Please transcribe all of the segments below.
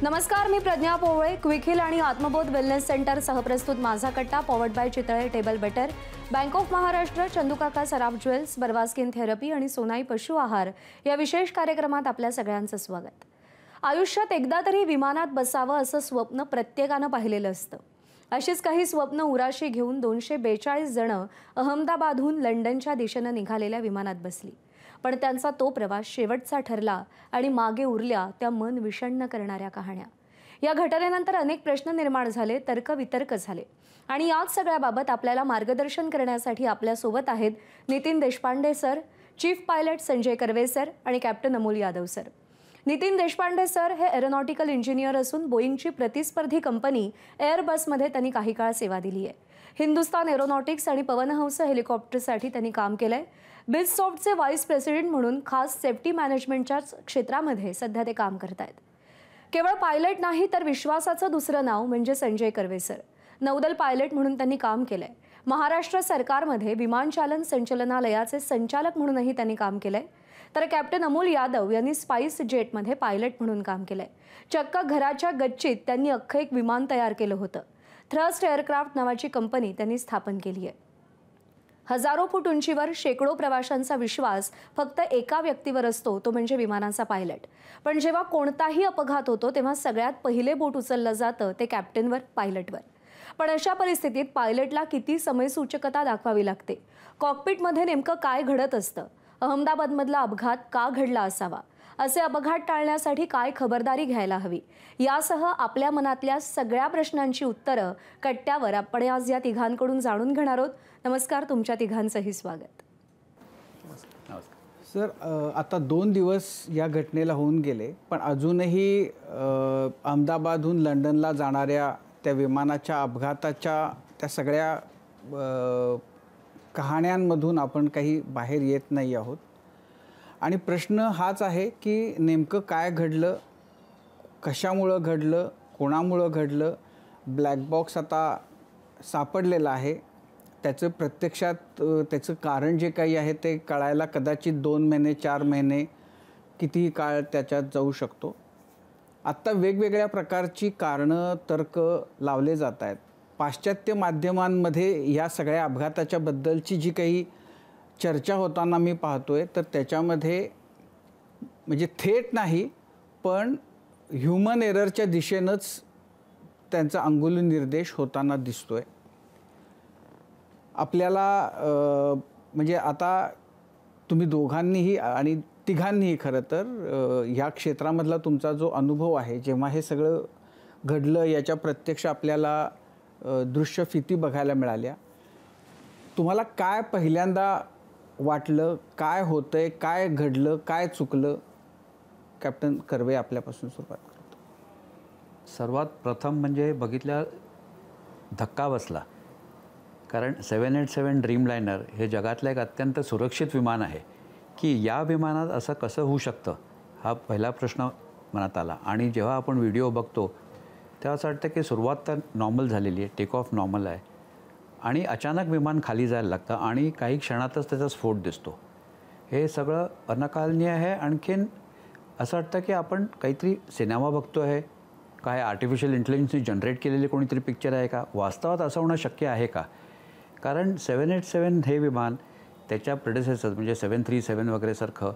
नमस्कार, मी प्रज्ञा पोवळे. Quick hill आणि आत्मबोध wellness centre सहप्रस्तुत माझा कट्टा, powered by Chitale table better, bank of Maharashtra, चंदूकाका Saraf jewels, Barva skin therapy आणि सोनाई पशु आहार या विशेष कार्यक्रमात आपल्या सगळ्यांचं स्वागत. आयुष्यात एकदा तरी विमानात बसावं असं स्वप्न प्रत्येकानं पाहिलेलं असतं. अशीच काही स्वप्न उराशी घेऊन 242 जण अहमदाबादहून लंडनच्या दिशेनं निघालेल्या विमानात बसली. पण त्यांचा तो प्रवास शेवटचा ठरला आणि मागे उरल्या त्या मन विषण्ण करणाऱ्या कहाण्या. या घटनेनंतर अनेक प्रश्न निर्माण झाले, तर्कवितर्क झाले आणि याच सगळ्याबाबत आपल्याला मार्गदर्शन करण्यासाठी आपल्यासोबत आहेत Nitin Deshpande sir, chief pilot Sanjay Karve sir आणि captain Amol Yadav sir. Nitin Deshpande sir हे एरोनॉटिकल इंजिनियर असून बोईंगची प्रतिस्पर्धी कंपनी एअरबसमध्ये त्यांनी काही काळ सेवा दिली आहे. हिंदुस्तान एरोनॉटिक्स आणि पवनहंस हेलिकॉप्टरसाठी त्यांनी काम केलंय. बिझसॉफ्टचे व्हाईस प्रेसिडेंट म्हणून खास सेफ्टी मॅनेजमेंटच्या क्षेत्रामध्ये सध्या ते काम करतायत. केवळ पायलट नाही तर विश्वासाचं दुसरं नाव म्हणजे संजय कर्वे सर. नौदल पायलट म्हणून त्यांनी काम केलंय. महाराष्ट्र सरकारमध्ये विमानचालन संचालनालयाचे संचालक म्हणूनही त्यांनी काम केलंय. तर कॅप्टन अमोल यादव यांनी स्पाइस जेटमध्ये पायलट म्हणून काम केलंय. चक्क घराच्या गच्चीत त्यांनी अख्खं एक विमान तयार केलं होतं. थ्रस्ट एअरक्राफ्ट नावाची कंपनी त्यांनी स्थापन केली आहे. हजारो फूट उंचीवर शेकडो प्रवाशांचा विश्वास फक्त एका व्यक्तीवर असतो, तो म्हणजे विमानाचा पायलट. पण जेव्हा कोणताही अपघात होतो तेव्हा सगळ्यात पहिले बोट उचललं जातं ते कॅप्टनवर, पायलटवर. पण अशा परिस्थितीत पायलटला किती समयसूचकता दाखवावी लागते? कॉकपिटमध्ये नेमकं काय घडत असतं? अहमदाबादमधला अपघात का घडला असावा? असे अपघात टाळण्यासाठी काय खबरदारी घ्यायला हवी? यासह आपल्या मनातल्या सगळ्या प्रश्नांची उत्तरं कट्ट्यावर आपण आज या तिघांकडून जाणून घेणार आहोत. नमस्कार, तुमच्या तिघांचंही स्वागत. सर, आता 2 दिवस या घटनेला होऊन गेले, पण अजूनही अहमदाबादहून लंडनला जाणाऱ्या त्या विमानाच्या अपघाताच्या त्या सगळ्या कहाण्यांमधून आपण काही बाहेर येत नाही आहोत. आणि प्रश्न हाच आहे की नेमकं काय घडलं, कशामुळं घडलं, कोणामुळं घडलं. ब्लॅक बॉक्स आता सापडलेला आहे. त्याचं प्रत्यक्षात त्याचं कारण जे काही आहे ते कळायला कदाचित 2 महिने 4 महिने कितीही काळ त्याच्यात जाऊ शकतो. आत्ता वेगवेगळ्या प्रकारची कारणं, तर्क लावले जात आहेत. पाश्चात्य माध्यमांमध्ये या सगळ्या अपघाताच्या बद्दलची जी काही चर्चा होताना मी पाहतोय, तर त्याच्यामध्ये म्हणजे थेट नाही पण ह्युमन एररच्या दिशेनंच त्यांचा अंगुली निर्देश होताना दिसतोय. आपल्याला म्हणजे आता तुम्ही दोघांनीही आणि तिघांनीही खरं तर ह्या क्षेत्रामधला तुमचा जो अनुभव आहे, जेव्हा हे सगळं घडलं याच्या प्रत्यक्ष आपल्याला दृश्यफिती बघायला मिळाल्या. तुम्हाला काय पहिल्यांदा वाटलं, काय होतंय, काय घडलं, काय चुकलं? कॅप्टन कर्वे, आपल्यापासून सुरुवात करतो. सर्वात प्रथम म्हणजे बघितल्या धक्का बसला, कारण 787 ड्रीमलायनर हे जगातलं एक अत्यंत सुरक्षित विमान आहे की या विमानात असं कसं होऊ शकतं, हा पहिला प्रश्न मनात आला. आणि जेव्हा आपण व्हिडिओ बघतो तेव्हा असं वाटतं की सुरुवात तर नॉर्मल झालेली आहे, टेक ऑफ नॉर्मल आहे आणि अचानक विमान खाली जायला लागतं आणि काही क्षणातच त्याचा स्फोट दिसतो. हे सगळं अनाकलनीय आहे. आणखीन असं वाटतं की आपण काहीतरी सिनेमा बघतो आहे, काय आर्टिफिशियल इंटेलिजन्सनी जनरेट केलेले कोणीतरी पिक्चर आहे का? वास्तवात असं होणं शक्य आहे का? कारण 787 हे विमान त्याच्या प्रेडेसेसर म्हणजे 737 वगैरे सारखं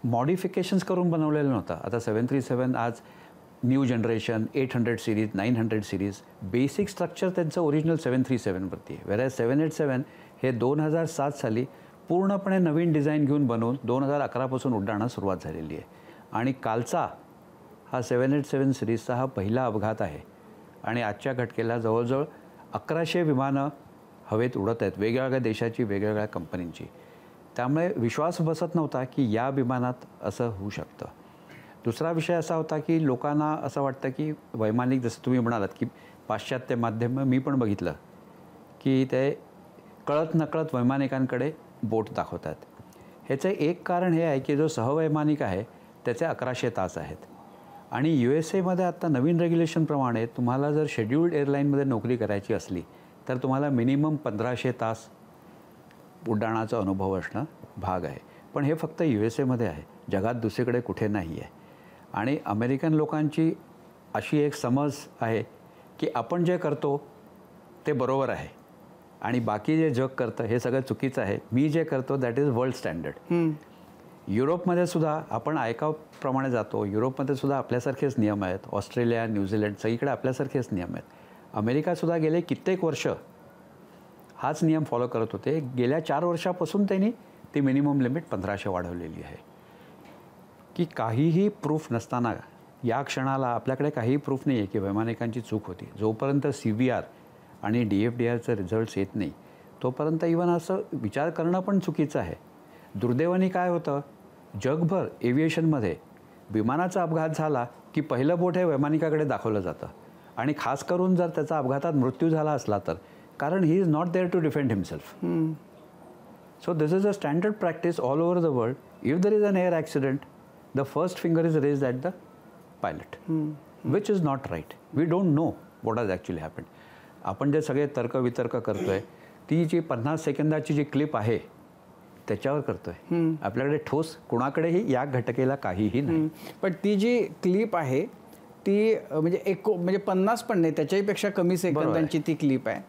मॉडिफिकेशन्स करून बनवलेलं नव्हतं. आता 737 आज new generation 800 series, 900 series, basic structure त्यांचं ओरिजिनल 737वरती आहे. वेरॅज 787 हे 2007 साली पूर्णपणे नवीन डिझाईन घेऊन बनवून 2011पासून उड्डाणं सुरुवात झालेली आहे. आणि कालचा हा 787 सिरीजचा हा पहिला अपघात आहे. आणि आजच्या घटकेला जवळजवळ 1100 विमानं हवेत उडत आहेत, वेगवेगळ्या देशाची, वेगवेगळ्या कंपनींची. त्यामुळे विश्वास बसत नव्हता की या विमानात असं होऊ शकतं. दुसरा विषय असा होता की लोकांना असं वाटतं की वैमानिक, जसं तुम्ही म्हणालात की पाश्चात्य माध्यम, मी पण बघितलं की ते कळत नकळत वैमानिकांकडे बोट दाखवतात. ह्याचं एक कारण हे आहे की जो सहवैमानिक आहे त्याचे 1100 तास आहेत. आणि USA आत्ता नवीन रेग्युलेशनप्रमाणे तुम्हाला जर शेड्यूल्ड एअरलाईनमध्ये नोकरी करायची असली तर तुम्हाला मिनिमम 1500 तास उड्डाणाचा अनुभव असणं भाग आहे. पण हे फक्त USA आहे, जगात दुसरीकडे कुठे नाही आहे. आणि अमेरिकन लोकांची अशी एक समज आहे की आपण जे करतो ते बरोबर आहे आणि बाकी जे जग करतं हे सगळं चुकीचं आहे. मी जे करतो दॅट इज वर्ल्ड स्टँडर्ड. युरोपमध्ये सुद्धा आपण आयकाप्रमाणे जातो. युरोपमध्ये सुद्धा आपल्यासारखेच नियम आहेत. ऑस्ट्रेलिया, न्यूझीलंड सगळीकडे आपल्यासारखेच नियम आहेत. अमेरिकासुद्धा गेले कित्येक वर्ष हाच नियम फॉलो करत होते. गेल्या 4 वर्षापासून त्यांनी ती मिनिमम लिमिट 1500 वाढवलेली आहे. की काहीही प्रूफ नसताना या क्षणाला आपल्याकडे काहीही प्रूफ नाही आहे की वैमानिकांची चूक होती. जोपर्यंत CBR आणि DFDRचे रिझल्ट्स येत नाही तोपर्यंत इव्हन असं विचार करणं पण चुकीचं आहे. दुर्दैवाने काय होतं, जगभर एव्हिएशनमध्ये विमानाचा अपघात झाला की पहिलं बोट हे वैमानिकाकडे दाखवलं जातं आणि खास करून जर त्याचा अपघातात मृत्यू झाला असला तर, कारण he is not there to defend himself. So this is a standard practice all over the world. If there is an air accident the first finger is raised at the pilot, which is not right. We don't know what has actually happened. आपण जे सगळे तर्कवितर्क करतोय ती जी 50 सेकंदाची जी clip आहे त्याच्यावर करतोय. आपल्याकडे ठोस कुणाकडेही या घटकेला काहीही नाही. पण ती जी क्लिप आहे ती म्हणजे म्हणजे 50 पण नाही, त्याच्याहीपेक्षा कमी सेकंदांची ती क्लिप आहे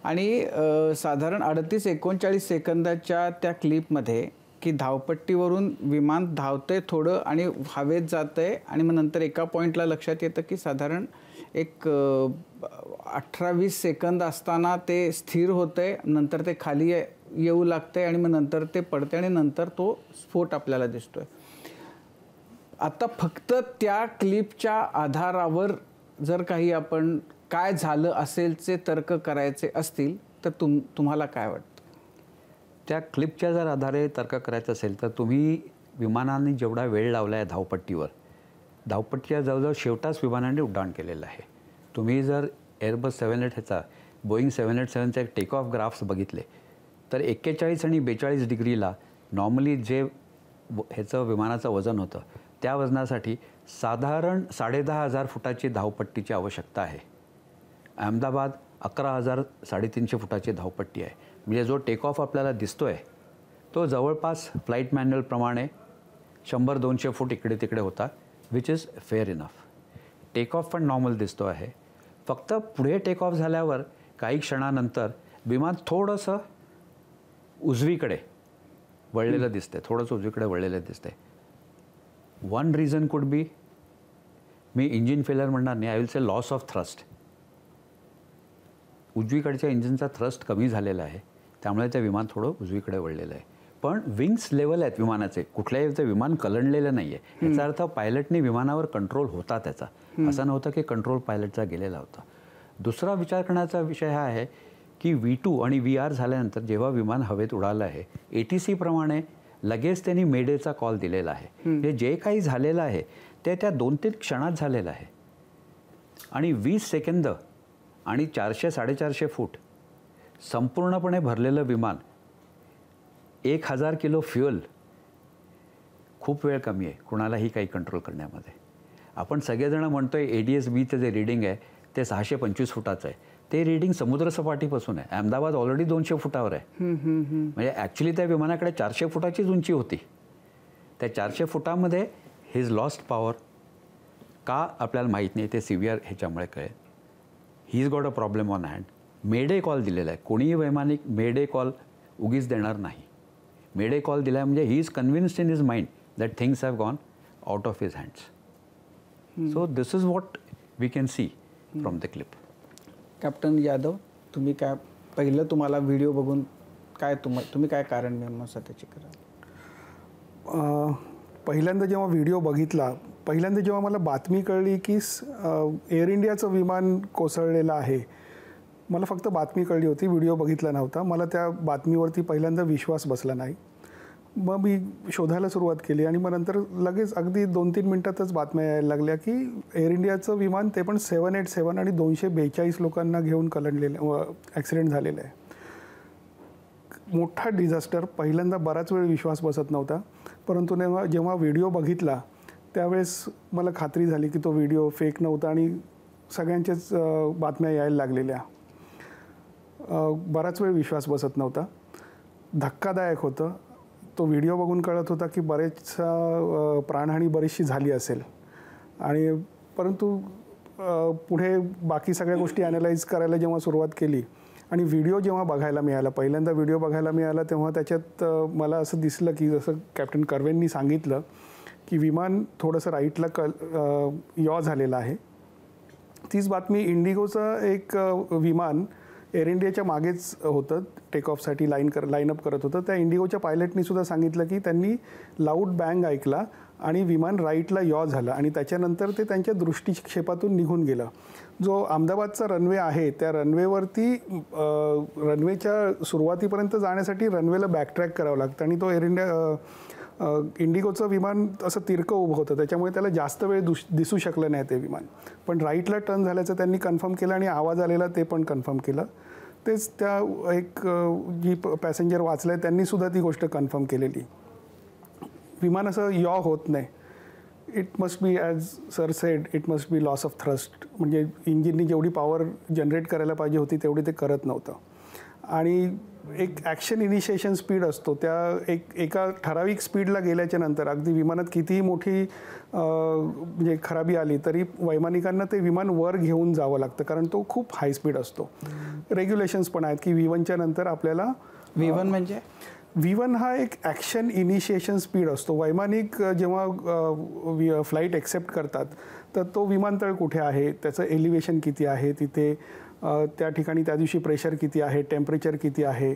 आणि साधारण 38-39 सेकंदाच्या त्या क्लिपमध्ये की धावपट्टीवरून विमान धावतंय थोडं आणि हवेत जातंय आणि मग नंतर एका पॉईंटला लक्षात येतं की साधारण एक 18-20 सेकंद असताना ते स्थिर होतंय, नंतर ते खाली येऊ लागतंय आणि मग नंतर ते पडते आणि नंतर तो स्फोट आपल्याला दिसतोय. आता फक्त त्या क्लिपच्या आधारावर जर काही आपण काय झालं असेलचे तर्क करायचे असतील तर तुम्हाला काय वाटतं? त्या क्लिपच्या जर आधारे तर्क करायचं असेल तर तुम्ही विमानाने जेवढा वेळ लावला आहे धावपट्टीवर, धावपट्टीच्या जवळजवळ शेवटाच विमानाने उड्डाण केलेलं आहे. तुम्ही जर एअरबस 787 ह्याचा बोईंग 787चे टेक ऑफ ग्राफ्स बघितले तर 41 आणि 42 डिग्रीला नॉर्मली जे ह्याचं विमानाचं वजन होतं त्या वजनासाठी साधारण 10,500 फुटाची धावपट्टीची आवश्यकता आहे. अहमदाबाद 11,000 350 फुटाची धावपट्टी आहे. म्हणजे जो टेक ऑफ आपल्याला दिसतो आहे तो जवळपास फ्लाईट मॅन्युअलप्रमाणे 100-200 फूट इकडे तिकडे होता, which is fair enough. Take off पण नॉर्मल दिसतो आहे. फक्त पुढे टेक ऑफ झाल्यावर काही क्षणानंतर विमान थोडंसं उजवीकडे वळलेलं दिसते, थोडंसं उजवीकडे वळलेलं दिसते. One reason could be, me engine failure म्हणणार नाही, I will say loss of thrust. उजवीकडच्या इंजिनचा थ्रस्ट कमी झालेला आहे त्यामुळे ते विमान थोडं उजवीकडे वळलेलं आहे. पण विंग्स लेवल आहेत विमानाचे, कुठल्याही ते विमान कलंडलेलं नाही आहे. याचा अर्थ पायलटने विमानावर कंट्रोल होता त्याचा, असं नव्हतं की कंट्रोल पायलटचा गेलेला होता. दुसरा विचार करण्याचा विषय हा आहे की V2 आणि VR झाल्यानंतर जेव्हा विमान हवेत उडालं आहे ATC प्रमाणे लगेच त्यांनी मेडेचा कॉल दिलेला आहे. हे जे काही झालेलं आहे ते त्या 2-3 क्षणात झालेलं आहे आणि 20 सेकंद आणि 400-450 फूट संपूर्णपणे भरलेलं विमान, 1000 किलो फ्युअल, खूप वेळ कमी आहे कुणालाही काही कंट्रोल करण्यामध्ये. आपण सगळेजण म्हणतोय ADS-Bचं जे रीडिंग आहे ते 625 फुटाचं आहे. ते रीडिंग समुद्रसपाटीपासून आहे. अहमदाबाद ऑलरेडी 200 फुटावर आहे. म्हणजे ॲक्च्युली त्या विमानाकडे 400 फुटाचीच उंची होती. त्या 400 फुटामध्ये हिज लॉस्ट पॉवर का आपल्याला माहीत नाही, ते CBR ह्याच्यामुळे कळेल. He is got a problem on hand. Mayday call दिलेला आहे. कोणीही वैमानिक मेडे कॉल उगीच देणार नाही. मेडे कॉल दिला आहे म्हणजे he is convinced in his mind that things have gone out of his hands. So this is what we can see from the clip. Captain Yadav, तुम्ही काय पहिलं तुम्हाला व्हिडिओ बघून काय तुम्ही काय कारण मीमांसा त्याची कराल? पहिल्यांदा जेव्हा व्हिडिओ बघितला, पहिल्यांदा जेव्हा मला बातमी कळली की एअर इंडियाचं विमान कोसळलेलं आहे, मला फक्त बातमी कळली होती, व्हिडिओ बघितला नव्हता. मला त्या बातमीवरती पहिल्यांदा विश्वास बसला नाही. मग मी शोधायला सुरुवात केली आणि मग नंतर लगेच अगदी 2-3 मिनटातच बातम्या यायला लागल्या की एअर इंडियाचं विमान ते पण 787 आणि 242 लोकांना घेऊन कलंडलेलं, ॲक्सिडेंट झालेलं आहे. मोठा डिझास्टर. पहिल्यांदा बराच वेळ विश्वास बसत नव्हता, परंतु जेव्हा व्हिडिओ बघितला त्यावेळेस मला खात्री झाली की तो व्हिडिओ फेक नव्हता आणि सगळ्यांच्याच बातम्या यायला लागलेल्या. बराच वेळ विश्वास बसत नव्हता. धक्कादायक होतं. तो व्हिडिओ बघून कळत होता की बरेच प्राणहानी बरीचशी झाली असेल. आणि परंतु पुढे बाकी सगळ्या गोष्टी ॲनालाइज करायला जेव्हा सुरुवात केली आणि व्हिडिओ जेव्हा बघायला मिळाला, पहिल्यांदा व्हिडिओ बघायला मिळाला, तेव्हा त्याच्यात मला असं दिसलं की जसं कॅप्टन कर्वेंनी सांगितलं की विमान थोडंसं राईटला यॉ झालेलं आहे. तीच बातमी इंडिगोचं एक विमान एअर इंडियाच्या मागेच होतं, टेक ऑफसाठी लाईनअप करत होतं. त्या इंडिगोच्या पायलटनी सुद्धा सांगितलं की त्यांनी लाऊड बँग ऐकला आणि विमान राईटला यॉ झालं आणि त्याच्यानंतर ते त्यांच्या दृष्टिक्षेपातून निघून गेलं. जो अहमदाबादचा रनवे आहे त्या रनवेवरती रनवेच्या सुरुवातीपर्यंत जाण्यासाठी रनवेला बॅकट्रॅक करावं लागतं आणि तो इंडिगोचं विमान असं तिरकं उभं होतं, त्याच्यामुळे त्याला जास्त वेळ दिसू शकलं नाही ते विमान. पण राईटला टर्न झाल्याचं त्यांनी कन्फर्म केलं आणि आवाज आलेला ते पण कन्फर्म केलं. तेच त्या एक जी पॅसेंजर वाचलं आहे त्यांनीसुद्धा ती गोष्ट कन्फर्म केलेली. विमान असं यॉ होत नाही. It must be, as sir sed, it must be loss of thrust. म्हणजे इंजिननी जेवढी पॉवर जनरेट करायला पाहिजे होती तेवढी ते करत नव्हतं. आणि एक ॲक्शन इनिशिएशन स्पीड असतो, त्या एका ठराविक स्पीडला गेल्याच्या नंतर अगदी विमानात कितीही मोठी म्हणजे खराबी आली तरी वैमानिकांना ते विमान वर घेऊन जावं लागतं, कारण तो खूप हाय स्पीड असतो. रेग्युलेशन्स पण आहेत की V1च्या नंतर आपल्याला V1 म्हणजे V1 हा एक ॲक्शन इनिशिएशन स्पीड असतो. वैमानिक जेव्हा फ्लाईट एक्सेप्ट करतात तर तो विमानतळ कुठे आहे, त्याचं एलिव्हेशन किती आहे, तिथे त्या ठिकाणी त्या दिवशी प्रेशर किती आहे, टेम्परेचर किती आहे,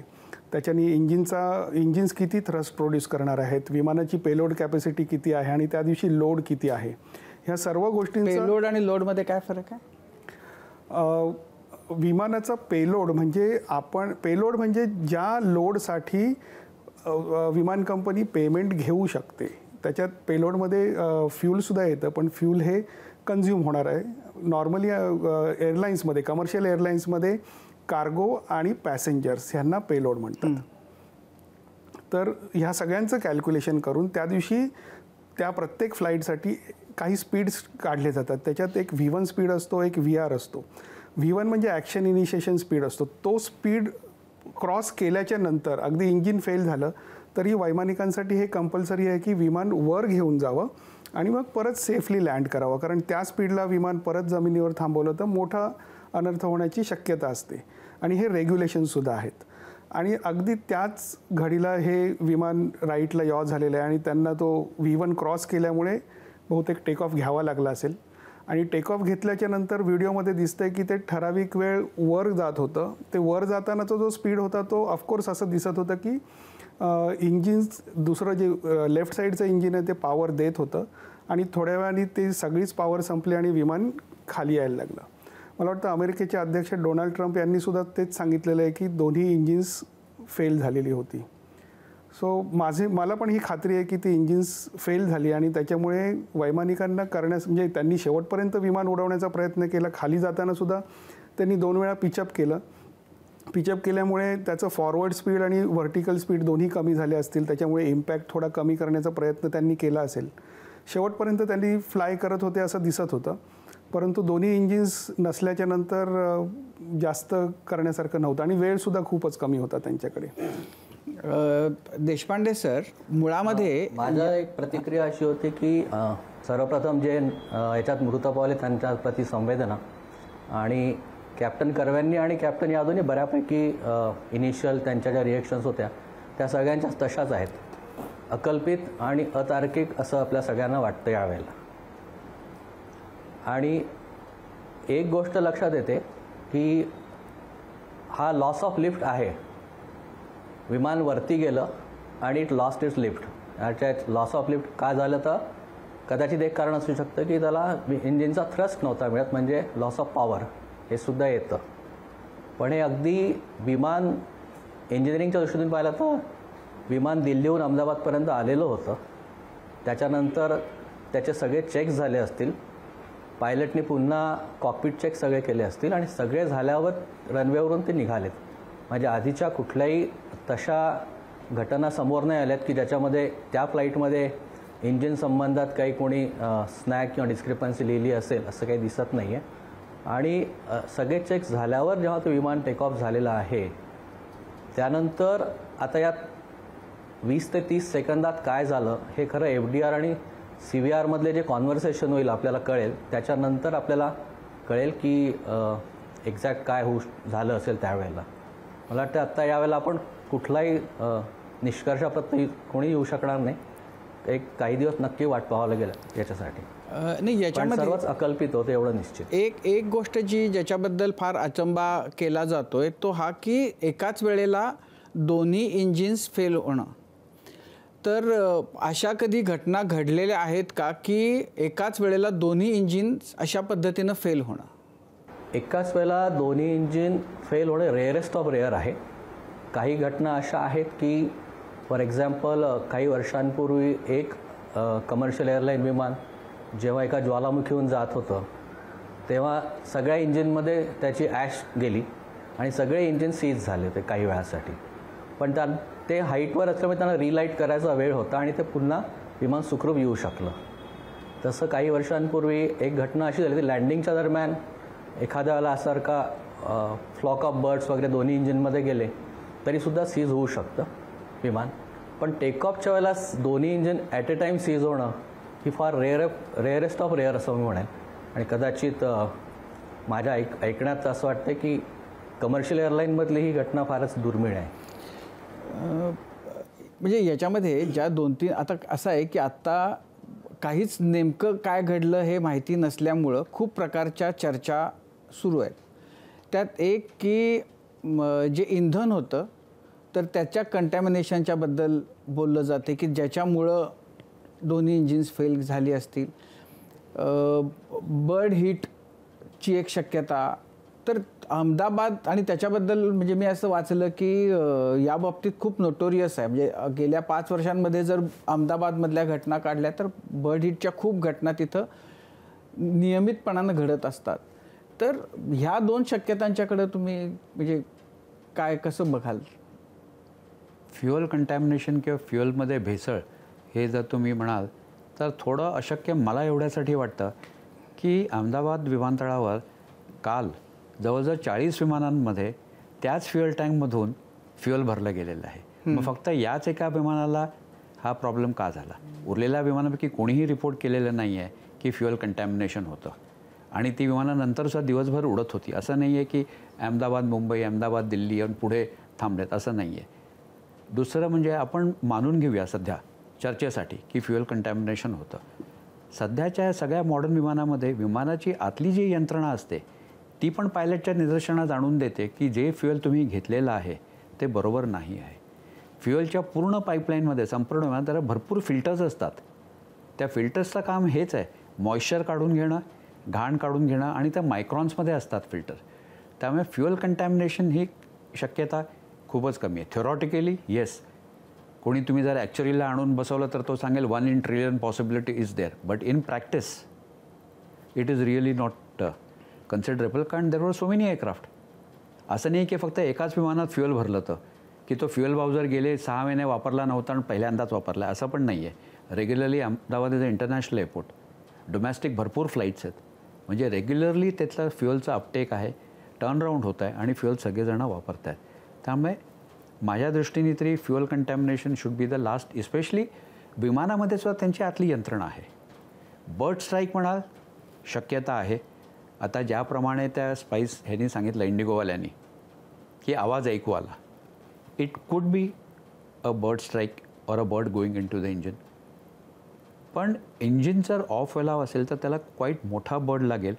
त्याच्याने इंजिन्स किती थ्रस्ट प्रोड्यूस करणार आहेत, विमानाची पेलोड कॅपॅसिटी किती आहे आणि त्या दिवशी लोड किती आहे, ह्या सर्व गोष्टींचा. पेलोड आणि लोडमध्ये काय फरक आहे? विमानाचा पेलोड म्हणजे ज्या लोडसाठी विमान कंपनी पेमेंट घेऊ शकते, त्याच्यात पेलोडमध्ये फ्यूलसुद्धा येतं, पण फ्यूल हे कन्झ्युम होणार आहे. नॉर्मली एअरलाईन्समध्ये, कमर्शियल एअरलाईन्समध्ये कार्गो आणि पॅसेंजर्स ह्यांना पेलोड म्हणतात. तर ह्या सगळ्यांचं कॅल्क्युलेशन करून त्या दिवशी त्या प्रत्येक फ्लाईटसाठी काही स्पीड्स काढले जातात. त्याच्यात एक V1 स्पीड असतो, एक VR असतो. V1 म्हणजे ॲक्शन इनिशिएशन स्पीड असतो. तो स्पीड क्रॉस केल्याच्या नंतर अगदी इंजिन फेल झालं तरी वैमानिकांसाठी हे कंपल्सरी आहे की विमान वर घेऊन जावं आणि मग परत सेफली लँड करावं, कारण त्या स्पीडला विमान परत जमिनीवर थांबवलं तर मोठा अनर्थ होण्याची शक्यता असते आणि हे रेग्युलेशनसुद्धा आहेत. आणि अगदी त्याच घडीला हे विमान राईटला यॉ झालेलं आहे आणि त्यांना तो V1 क्रॉस केल्यामुळे बहुतेक टेक ऑफ घ्यावा लागला असेल. आणि टेक ऑफ घेतल्याच्या नंतर व्हिडिओमध्ये दिसतंय की ते ठराविक वेळ वर जात होतं. ते वर जातानाचा जो स्पीड होता तो ऑफकोर्स असं दिसत होतं की इंजिन्स दुसरं जे लेफ्ट साईडचं इंजिन आहे ते पॉवर देत होतं आणि थोड्या वेळाने ते सगळीच पॉवर संपली आणि विमान खाली यायला लागलं. मला वाटतं अमेरिकेचे अध्यक्ष डोनाल्ड ट्रम्प यांनीसुद्धा तेच सांगितलेलं आहे की दोन्ही इंजिन्स फेल झालेली होती. सो मला पण ही खात्री आहे की ती इंजिन्स फेल झाली आणि त्याच्यामुळे वैमानिकांना म्हणजे त्यांनी शेवटपर्यंत विमान उडवण्याचा प्रयत्न केला. खाली जातानासुद्धा त्यांनी 2 वेळा पिचअप केलं. पिचअप केल्यामुळे त्याचं फॉरवर्ड स्पीड आणि व्हर्टिकल स्पीड दोन्ही कमी झाले असतील, त्याच्यामुळे इम्पॅक्ट थोडा कमी करण्याचा प्रयत्न त्यांनी केला असेल. शेवटपर्यंत त्यांनी फ्लाय करत होते असं दिसत होतं, परंतु दोन्ही इंजिन्स नसल्याच्या नंतर जास्त करण्यासारखं नव्हतं आणि वेळसुद्धा खूपच कमी होता त्यांच्याकडे. देशपांडे सर, मुळामध्ये माझा एक प्रतिक्रिया अशी होती की सर्वप्रथम जे याच्यात मृत पावले त्यांच्या प्रति संवेदना आणि कॅप्टन कर्वेंनी आणि कॅप्टन यादवनी बऱ्यापैकी इनिशियल त्यांच्या ज्या रिएक्शन्स होत्या त्या सगळ्यांच्याच तशाच आहेत. अकल्पित आणि अतार्किक असं आपल्या सगळ्यांना वाटतं यावेळेला. आणि एक गोष्ट लक्षात येते की हा लॉस ऑफ लिफ्ट आहे. विमान वरती गेलं आणि इट लॉस्ट इट्स लिफ्ट. याच्यात लॉस ऑफ लिफ्ट का झालं तर कदाचित एक कारण असू शकतं की त्याला इंजिनचा थ्रस्ट नव्हता मिळत, म्हणजे लॉस ऑफ पॉवर हे सुद्धा येतं. पण हे अगदी विमान इंजिनिअरिंगच्या दृष्टीतून पाहिलं तर विमान दिल्लीहून अहमदाबादपर्यंत आलेलं होतं. त्याच्यानंतर त्याचे सगळे चेक्स झाले असतील, पायलटनी पुन्हा कॉकपिट चेक सगळे केले असतील आणि सगळे झाल्यावर रनवेवरून ते निघालेत. म्हणजे आधीच्या कुठल्याही तशा घटना समोर नाही आल्यात की ज्याच्यामध्ये त्या फ्लाईटमध्ये इंजिन संबंधात काही कोणी स्नॅक किंवा डिस्क्रिपन्सी लिहिली असेल असं काही दिसत नाही आहे. आणि सगळे चेक्स झाल्यावर जेव्हा तो विमान टेक ऑफ झालेला आहे त्यानंतर आता यात 20 ते 30 सेकंदात काय झालं हे खरं FDR आणि CVR मधले जे कॉन्व्हर्सेशन होईल आपल्याला कळेल, त्याच्यानंतर आपल्याला कळेल की एक्झॅक्ट काय झालं असेल त्यावेळेला. मला वाटतं आत्ता यावेळेला आपण कुठलाही निष्कर्षाप्रत कोणी येऊ शकणार नाही. एक काही दिवस नक्की वाट पाहावं लागेल याच्यासाठी. नाही, याच्यामध्ये सर्वच अकल्पित होतं एवढं निश्चित. एक गोष्ट जी ज्याच्याबद्दल फार अचंबा केला जातोय तो हा की एकाच वेळेला दोन्ही इंजिन्स फेल होणं. तर अशा कधी घटना घडलेल्या आहेत का की एकाच वेळेला दोन्ही इंजिन्स अशा पद्धतीनं फेल होणं? एकाच वेळेला दोन्ही इंजिन फेल होणे रेअरेस्ट ऑफ रेअर आहे. काही घटना अशा आहेत की फॉर एक्झाम्पल काही वर्षांपूर्वी एक कमर्शियल एअरलाईन विमान जेव्हा एका ज्वालामुखीहून जात होतं तेव्हा सगळ्या इंजिनमध्ये त्याची ॲश गेली आणि सगळे इंजिन सीज झाले होते काही वेळासाठी. पण ते हाईटवर असल्यामुळे त्यांना रिलाईट करायचा वेळ होता आणि ते पुन्हा विमान सुखरूप येऊ शकलं. तसं काही वर्षांपूर्वी एक घटना अशी झाली की लँडिंगच्या दरम्यान एखाद्या वेळेला असारखा फ्लॉक ऑफ बर्ड्स वगैरे दोन्ही इंजिनमध्ये गेले तरीसुद्धा सीज होऊ शकतं विमान. पण टेकऑफच्या वेळेला दोन्ही engine at a time cease होणं ही फार रेअरेस्ट ऑफ रेअर असं मी म्हणेन. आणि कदाचित माझ्या ऐकण्यात असं वाटतं की कमर्शियल एअरलाईनमधली ही घटना फारच दुर्मिळ आहे. म्हणजे याच्यामध्ये ज्या 2-3 आता असं आहे की आत्ता काहीच नेमकं काय घडलं हे माहिती नसल्यामुळं खूप प्रकारच्या चर्चा सुरू आहेत. त्यात एक की जे इंधन होतं तर त्याच्या कंटॅमिनेशनच्या बद्दल बोललं जाते की ज्याच्यामुळं दोन्ही इंजिन्स फेल झाली असतील. बर्ड हीटची एक शक्यता. तर अहमदाबाद आणि त्याच्याबद्दल म्हणजे मी असं वाचलं की या बाबतीत खूप नोटोरियस आहे. म्हणजे गेल्या 5 वर्षांमध्ये जर अहमदाबादमधल्या घटना काढल्या तर बर्ड हीटच्या खूप घटना तिथं नियमितपणानं घडत असतात. तर ह्या 2 शक्यतांच्याकडे तुम्ही म्हणजे काय कसं बघाल? फ्युअल कंटॅमिनेशन किंवा फ्युअलमध्ये भेसळ हे जर तुम्ही म्हणाल तर थोडं अशक्य मला एवढ्यासाठी वाटतं की अहमदाबाद विमानतळावर काल जवळजवळ 40 विमानांमध्ये त्याच फ्युअल टँकमधून फ्युअल भरलं गेलेलं आहे. मग फक्त याच एका विमानाला हा प्रॉब्लेम का झाला? उरलेल्या विमानापैकी कोणीही रिपोर्ट केलेलं नाही आहे की फ्युअल कंटॅमिनेशन होतं आणि ती विमानं नंतरसुद्धा दिवसभर उडत होती. असं नाही आहे की अहमदाबाद मुंबई, अहमदाबाद दिल्ली आणि पुढे थांबलेत, असं नाही आहे. दुसरं म्हणजे आपण मानून घेऊया सध्या चर्चेसाठी की फ्युअल कंटॅमिनेशन होतं. सध्याच्या सगळ्या मॉडर्न विमानामध्ये विमानाची आतली जी यंत्रणा असते ती पण पायलटच्या निदर्शनास आणून देते की जे फ्युअल तुम्ही घेतलेलं आहे ते बरोबर नाही आहे. फ्युअलच्या पूर्ण पाईपलाईनमध्ये संपूर्ण विमानात भरपूर फिल्टर्स असतात. त्या फिल्टर्सचं काम हेच आहे, मॉइश्चर काढून घेणं, घाण काढून घेणं आणि त्या मायक्रॉन्समध्ये असतात फिल्टर. त्यामुळे फ्युअल कंटॅमिनेशन ही शक्यता खूपच कमी आहे. थेरॉटिकली येस, कोणी तुम्ही जर ॲक्च्युअलीला आणून बसवलं तर तो सांगेल 1 in trillion possibility is there. But in practice it is really not considerable, कारण देर वर सो मेनी एअरक्राफ्ट. असं नाही की फक्त एकाच विमानात फ्युअल भरलं तर की तो फ्युअल बाउजर गेले 6 महिने वापरला नव्हता आणि पहिल्यांदाच वापरला, असं पण नाही आहे. Regularly Ahmedabad is a international airport, domestic भरपूर फ्लाईट्स आहेत. म्हणजे रेग्युलरली त्यातलं फ्युअलचं अपटेक आहे, टर्नराऊंड होत आहे आणि फ्युअल सगळेजणं वापरत आहेत. त्यामुळे माझ्या दृष्टीने तरी fuel contamination should be the last. Especially विमानामध्ये सुद्धा त्यांची आतली यंत्रणा आहे. बर्ड स्ट्राईक म्हणाल, शक्यता आहे. आता ज्याप्रमाणे त्या स्पाईस ह्यांनी सांगितलं इंडिगोवाल्यांनी की आवाज ऐकू आला, it could be a bird strike or a bird going in to the engine. पण इंजिन जर ऑफ व्हायला असेल तर त्याला क्वाईट मोठा बर्ड लागेल,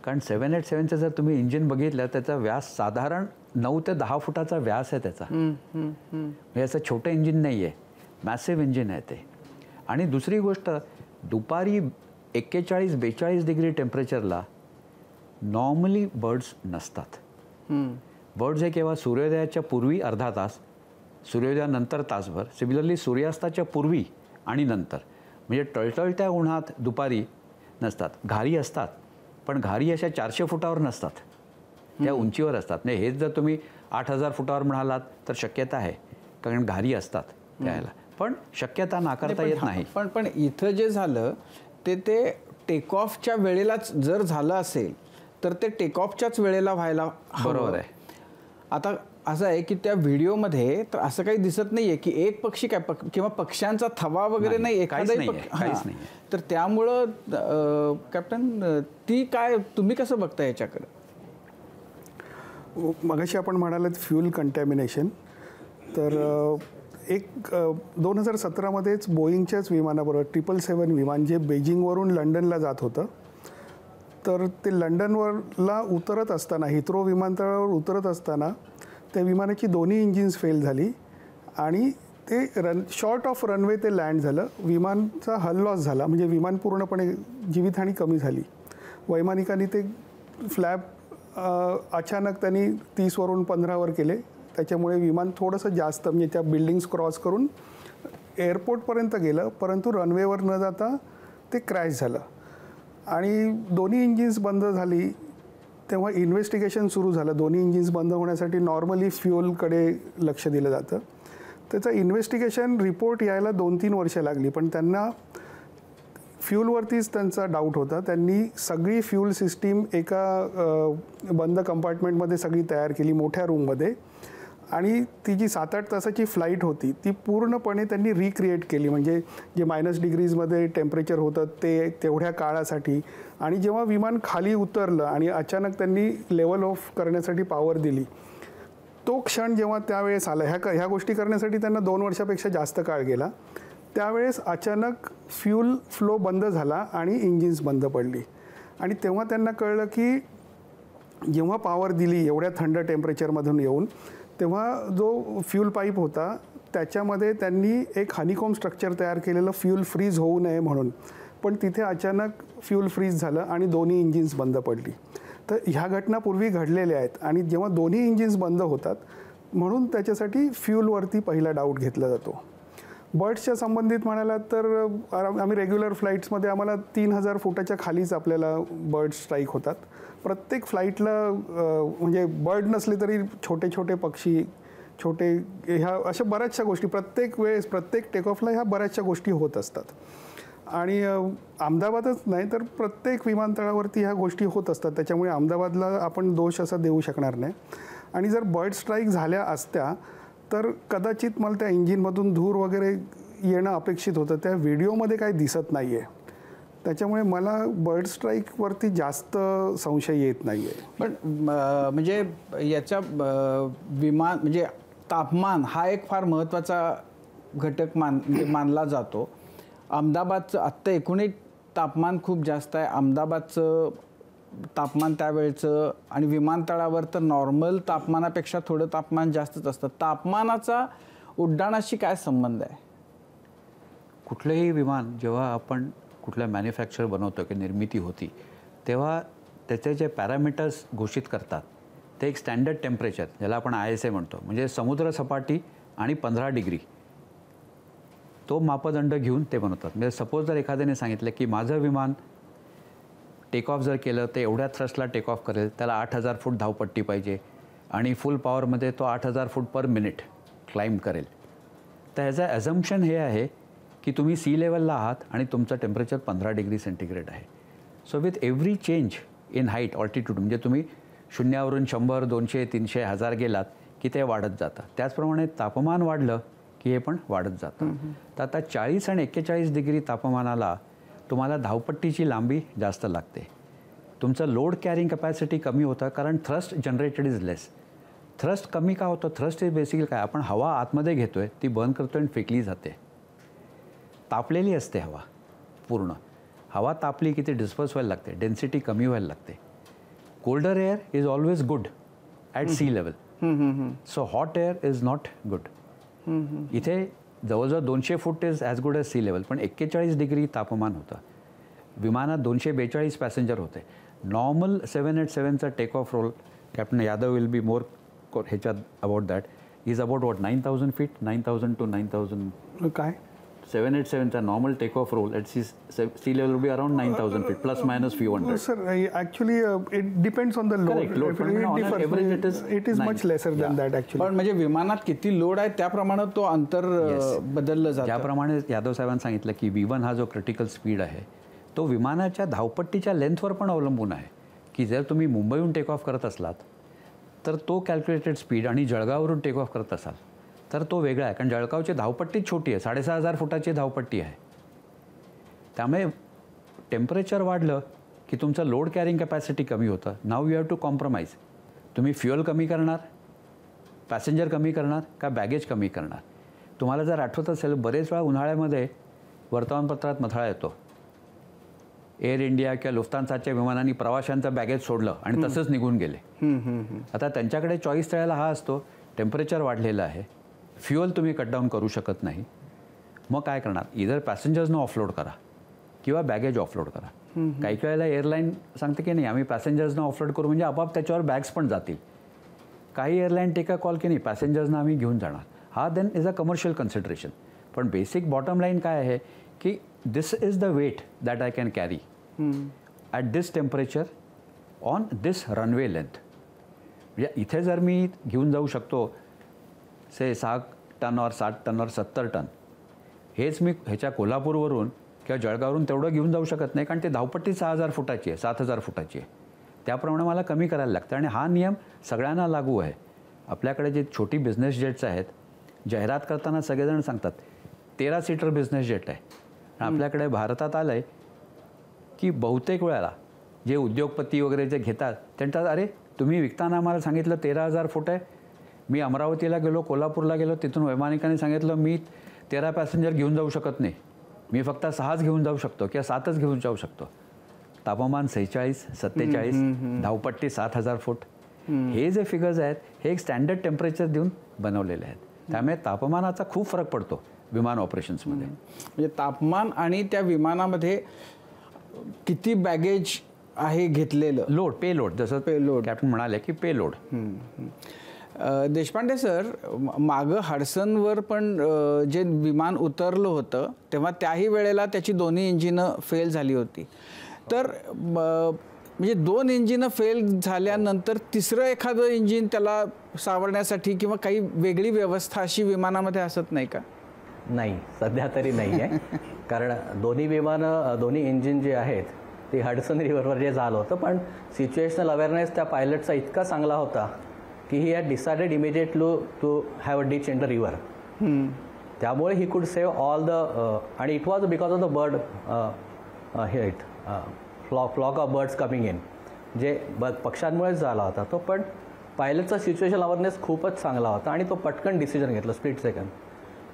कारण 787चं जर तुम्ही इंजिन बघितलं त्याचा व्यास साधारण 9 ते 10 फुटाचा व्यास आहे त्याचा. म्हणजे असं छोटं इंजिन नाही आहे, मॅसिव्ह इंजिन आहे ते. आणि दुसरी गोष्ट, दुपारी 41-42 डिग्री टेम्परेचरला नॉर्मली बर्ड्स नसतात. बर्ड्स हे केव्हा सूर्योदयाच्या पूर्वी अर्धा तास, सूर्योदयानंतर तासभर, सिमिलरली सूर्यास्ताच्या पूर्वी आणि नंतर, म्हणजे टळटळत्या उन्हात दुपारी नसतात. घारी असतात पण घारी अशा 400 फुटावर नसतात, त्या उंचीवर असतात. नाही, हेच जर तुम्ही 8000 फुटावर म्हणालात तर शक्यता आहे, कारण घारी असतात त्याला. पण शक्यता नाकारता येत नाही. पण इथं जे झालं ते टेक ऑफच्या वेळेलाच जर झालं असेल तर ते टेक ऑफच्याच वेळेला व्हायला हवं. बरोबर आहे. आता असं आहे की त्या व्हिडिओमध्ये तर असं काही दिसत नाहीये की एक पक्षी काय किंवा पक्ष्यांचा थवा वगैरे नाही, काहीच एखादाही नाहीये, काहीच नाहीये. तर त्यामुळं कॅप्टन ती काय तुम्ही कसं बघता याच्याकडे? मगाशी आपण म्हणालात फ्यूल कंटॅमिनेशन, तर 2017मध्येच बोईंगच्याच विमानाबरोबर 777 विमान जे बेजिंगवरून लंडनला जात होतं, तर ते लंडनवरला उतरत असताना, हिथ्रो विमानतळावर उतरत असताना त्या विमानाची दोन्ही इंजिन्स फेल झाली आणि ते शॉर्ट ऑफ रनवे ते लँड झालं. विमानचा हल लॉस झाला, म्हणजे विमान पूर्णपणे जीवितहानी कमी झाली. वैमानिकांनी ते फ्लॅप अचानक त्यांनी 30वरून 15वर केले. त्याच्यामुळे विमान थोडंसं जास्त म्हणजे त्या बिल्डिंग्स क्रॉस करून एअरपोर्टपर्यंत गेलं, परंतु रनवेवर न जाता ते क्रॅश झालं आणि दोन्ही इंजिन्स बंद झाली. तेव्हा इन्व्हेस्टिगेशन सुरू झालं. दोन्ही इंजिन्स बंद होण्यासाठी नॉर्मली फ्युअलकडे लक्ष दिलं जातं. त्याचं इन्व्हेस्टिगेशन रिपोर्ट यायला 2-3 वर्ष लागली, पण त्यांना फ्यूलवरतीच त्यांचा डाऊट होता. त्यांनी सगळी फ्यूल सिस्टीम एका बंद कंपार्टमेंटमध्ये सगळी तयार केली, मोठ्या रूममध्ये, आणि ती जी 7-8 तासाची फ्लाईट होती ती पूर्णपणे त्यांनी रिक्रिएट केली. म्हणजे जे -डिग्रीजमध्ये टेम्परेचर होतं ते तेवढ्या काळासाठी, आणि जेव्हा विमान खाली उतरलं आणि अचानक त्यांनी लेवल ऑफ करण्यासाठी पॉवर दिली, तो क्षण जेव्हा त्यावेळेस आला, ह्या गोष्टी करण्यासाठी त्यांना 2 वर्षापेक्षा जास्त काळ गेला. त्यावेळेस अचानक फ्यूल फ्लो बंद झाला आणि इंजिन्स बंद पडली. आणि तेव्हा त्यांना कळलं की जेव्हा पॉवर दिली एवढ्या थंड टेम्परेचरमधून येऊन, तेव्हा जो फ्यूल पाईप होता त्याच्यामध्ये त्यांनी एक हनीकॉम स्ट्रक्चर तयार केलेलं फ्यूल फ्रीज होऊ नये म्हणून, पण तिथे अचानक फ्यूल फ्रीज झालं आणि दोन्ही इंजिन्स बंद पडली. तर ह्या घटना पूर्वी घडलेल्या आहेत आणि जेव्हा दोन्ही इंजिन्स बंद होतात म्हणून त्याच्यासाठी फ्यूलवरती पहिला डाऊट घेतला जातो. बर्ड्सच्या संबंधित म्हणाला तर आम्ही रेग्युलर फ्लाईट्समध्ये आम्हाला 3000 फुटाच्या खालीच आपल्याला बर्ड स्ट्राईक होतात. प्रत्येक फ्लाईटला म्हणजे बर्ड नसले तरी छोटे छोटे पक्षी, छोटे ह्या अशा बऱ्याचशा गोष्टी प्रत्येक वेळेस प्रत्येक टेकऑफला ह्या बऱ्याचशा गोष्टी होत असतात. आणि अहमदाबादच नाही तर प्रत्येक विमानतळावरती ह्या गोष्टी होत असतात. त्याच्यामुळे अहमदाबादला आपण दोष असा देऊ शकणार नाही. आणि जर बर्ड स्ट्राईक झाल्या असत्या तर कदाचित मला त्या इंजिनमधून धूर वगैरे येणं अपेक्षित होतं. त्या व्हिडिओमध्ये काही दिसत नाही आहे, त्याच्यामुळे मला बर्ड स्ट्राईकवरती जास्त संशय येत नाही आहे. पण म्हणजे याच्या विमान म्हणजे तापमान हा एक फार महत्त्वाचा घटक मानला जातो. अहमदाबादचं आत्ता एकूणही तापमान खूप जास्त आहे. अहमदाबादचं तापमान त्यावेळचं आणि विमानतळावर तर नॉर्मल तापमानापेक्षा थोडं तापमान जास्तच असतं. तापमानाचा उड्डाणाशी काय संबंध आहे? कुठलंही विमान जेव्हा आपण कुठल्या मॅन्युफॅक्चर बनवतो की निर्मिती होती, तेव्हा त्याचे जे पॅरामीटर्स घोषित करतात ते एक स्टँडर्ड टेम्परेचर, ज्याला आपण ISA म्हणतो, म्हणजे समुद्र सपाटी आणि 15 डिग्री, तो मापदंड घेऊन ते बनवतात. म्हणजे सपोज जर एखाद्याने सांगितलं की माझं विमान टेक ऑफ जर केलं तर एवढ्या थ्रस्टला टेक ऑफ करेल, त्याला 8000 फूट धावपट्टी पाहिजे आणि फुल पॉवरमध्ये तो 8000 फूट पर मिनिट क्लाइंब करेल, तर ह्याचं ॲझम्पशन हे आहे की तुम्ही सी लेवलला आहात आणि तुमचं टेम्परेचर 15 डिग्री सेंटीग्रेड आहे. So with every change in height altitude, म्हणजे तुम्ही 0वरून 100, 200, 300, 1000 गेलात की ते वाढत जातं. त्याचप्रमाणे तापमान वाढलं की हे पण वाढत जातं. तर आता 40 आणि 41 डिग्री तापमानाला तुम्हाला धावपट्टीची लांबी जास्त लागते. तुमचं लोड कॅरिंग कॅपॅसिटी कमी होतं, कारण thrust generated is less. Thrust कमी का होतं? थ्रस्ट इज बेसिकली काय, आपण हवा आतमध्ये घेतो आहे, ती बर्न करतो आणि फेकली जाते. तापलेली असते हवा पूर्ण. हवा तापली की ती डिस्पर्स व्हायला लागते, डेन्सिटी कमी व्हायला लागते. Colder air is always good at sea level, so hot air is not good. इथे जवळजवळ 200 foot is as good as sea level, पण 41 डिग्री तापमान होतं. विमानात 242 पॅसेंजर होते. नॉर्मल 787चा take off roll, captain Yadav will be more ह्याच्यात about that, is about what 9000 feet, 9000 to 9000. काय 787चा normal take off roll at sea level will be around 9000 feet plus minus few hundred. Sir actually it depends on the load. It is much laser than that actually. पण म्हणजे विमानात किती load आहे त्याप्रमाणे तो अंतर बदललं जातं. ज्याप्रमाणे यादव साहेबांनी सांगितलं की V1 हा जो क्रिटिकल स्पीड आहे तो विमानाच्या धावपट्टीच्या लेंथवर पण अवलंबून आहे. की जर तुम्ही मुंबईहून टेक ऑफ करत असलात तर तो कॅल्क्युलेटेड स्पीड आणि जळगाववरून टेक ऑफ करत असाल तर तो वेगळा आहे, कारण जळगावची धावपट्टीच छोटी आहे, 6,500 फुटाची धावपट्टी आहे. त्यामुळे टेम्परेचर वाढलं की तुमचं लोड कॅरिंग कॅपॅसिटी कमी होतं. नाव यू हॅव टू कॉम्प्रोमाइज. तुम्ही फ्युअल कमी करणार, पॅसेंजर कमी करणार का बॅगेज कमी करणार. तुम्हाला जर आठवत असेल बरेच वेळा उन्हाळ्यामध्ये वर्तमानपत्रात मथळा येतो, एअर इंडिया किंवा लुफ्तान्साच्या विमानांनी प्रवाशांचं बॅगेज सोडलं आणि तसंच निघून गेले. आता त्यांच्याकडे चॉईस त्यावेळेला हा असतो, टेम्परेचर वाढलेलं आहे, फ्युअल तुम्ही कटडाऊन करू शकत नाही, मग काय करणार, इधर पॅसेंजर्सनं ऑफलोड करा किंवा बॅगेज ऑफलोड करा. काही वेळेला एअरलाईन सांगते की नाही आम्ही पॅसेंजर्सनं ऑफलोड करू, म्हणजे आपोआप त्याच्यावर बॅग्स पण जातील. काही एअरलाईन टेक अ कॉल की नाही पॅसेंजर्सना आम्ही घेऊन जाणार, हा then is a commercial consideration. पण बेसिक बॉटम लाईन काय आहे की this is the weight that I can carry at this temperature on this runway length. म्हणजे इथे जर मी घेऊन जाऊ शकतो से 6 टन और 7 टन और 70 टन, हेच मी ह्याच्या कोल्हापूरवरून किंवा जळगाववरून तेवढं घेऊन जाऊ शकत नाही, कारण ते धावपट्टी 6,000 फुटाची आहे, 7,000 फुटाची आहे. त्याप्रमाणे मला कमी करायला लागतं आणि हा नियम सगळ्यांना लागू आहे. आपल्याकडे जे छोटी बिझनेस जेट्स आहेत, जाहिरात करताना सगळेजण सांगतात 13 सीटर बिझनेस जेट आहे. आपल्याकडे भारतात आलं आहे की बहुतेक वेळेला जे उद्योगपती वगैरे जे घेतात त्यांच्यात, अरे तुम्ही विकताना आम्हाला सांगितलं 13,000 फूट आहे, मी अमरावतीला गेलो, कोल्हापूरला गेलो, तिथून वैमानिकाने सांगितलं मी 13 पॅसेंजर घेऊन जाऊ शकत नाही, मी फक्त 6च घेऊन जाऊ शकतो किंवा 7च घेऊन जाऊ शकतो. तापमान 46, 47, धावपट्टी 7,000 फूट, हे जे फिगर्स आहेत हे एक स्टँडर्ड टेम्परेचर देऊन बनवलेले आहेत. त्यामुळे तापमानाचा खूप फरक पडतो विमान ऑपरेशन्समध्ये. म्हणजे तापमान आणि त्या विमानामध्ये किती बॅगेज आहे घेतलेलं, लोड, पे लोड, जसं पेलोड कॅप्टन म्हणाले की पे लोड. देशपांडे सर, मागं हडसनवर पण जे विमान उतरलं होतं तेव्हा त्याही वेळेला त्याची दोन्ही इंजिनं फेल झाली होती. तर म्हणजे 2 इंजिनं फेल झाल्यानंतर तिसरं एखादं इंजिन त्याला सावरण्यासाठी किंवा काही वेगळी व्यवस्था अशी विमानामध्ये असत नाही का? नाही, सध्या तरी नाही आहे. कारण दोन्ही विमानं, दोन्ही इंजिन जे आहेत ते हडसन रिव्हरवर जे झालं होतं, पण सिच्युएशनल अवेअरनेस त्या पायलटचा इतका चांगला होता की he had decided immediately to have a ditch in the river. त्यामुळे he could save all the, आणि it was because of the bird hit, flock of birds coming in, जे पक्ष्यांमुळेच झाला होता तो. पण पायलटचा सिच्युएशन अवेअरनेस खूपच चांगला होता आणि तो पटकन डिसिजन घेतलं स्प्लिट सेकंड.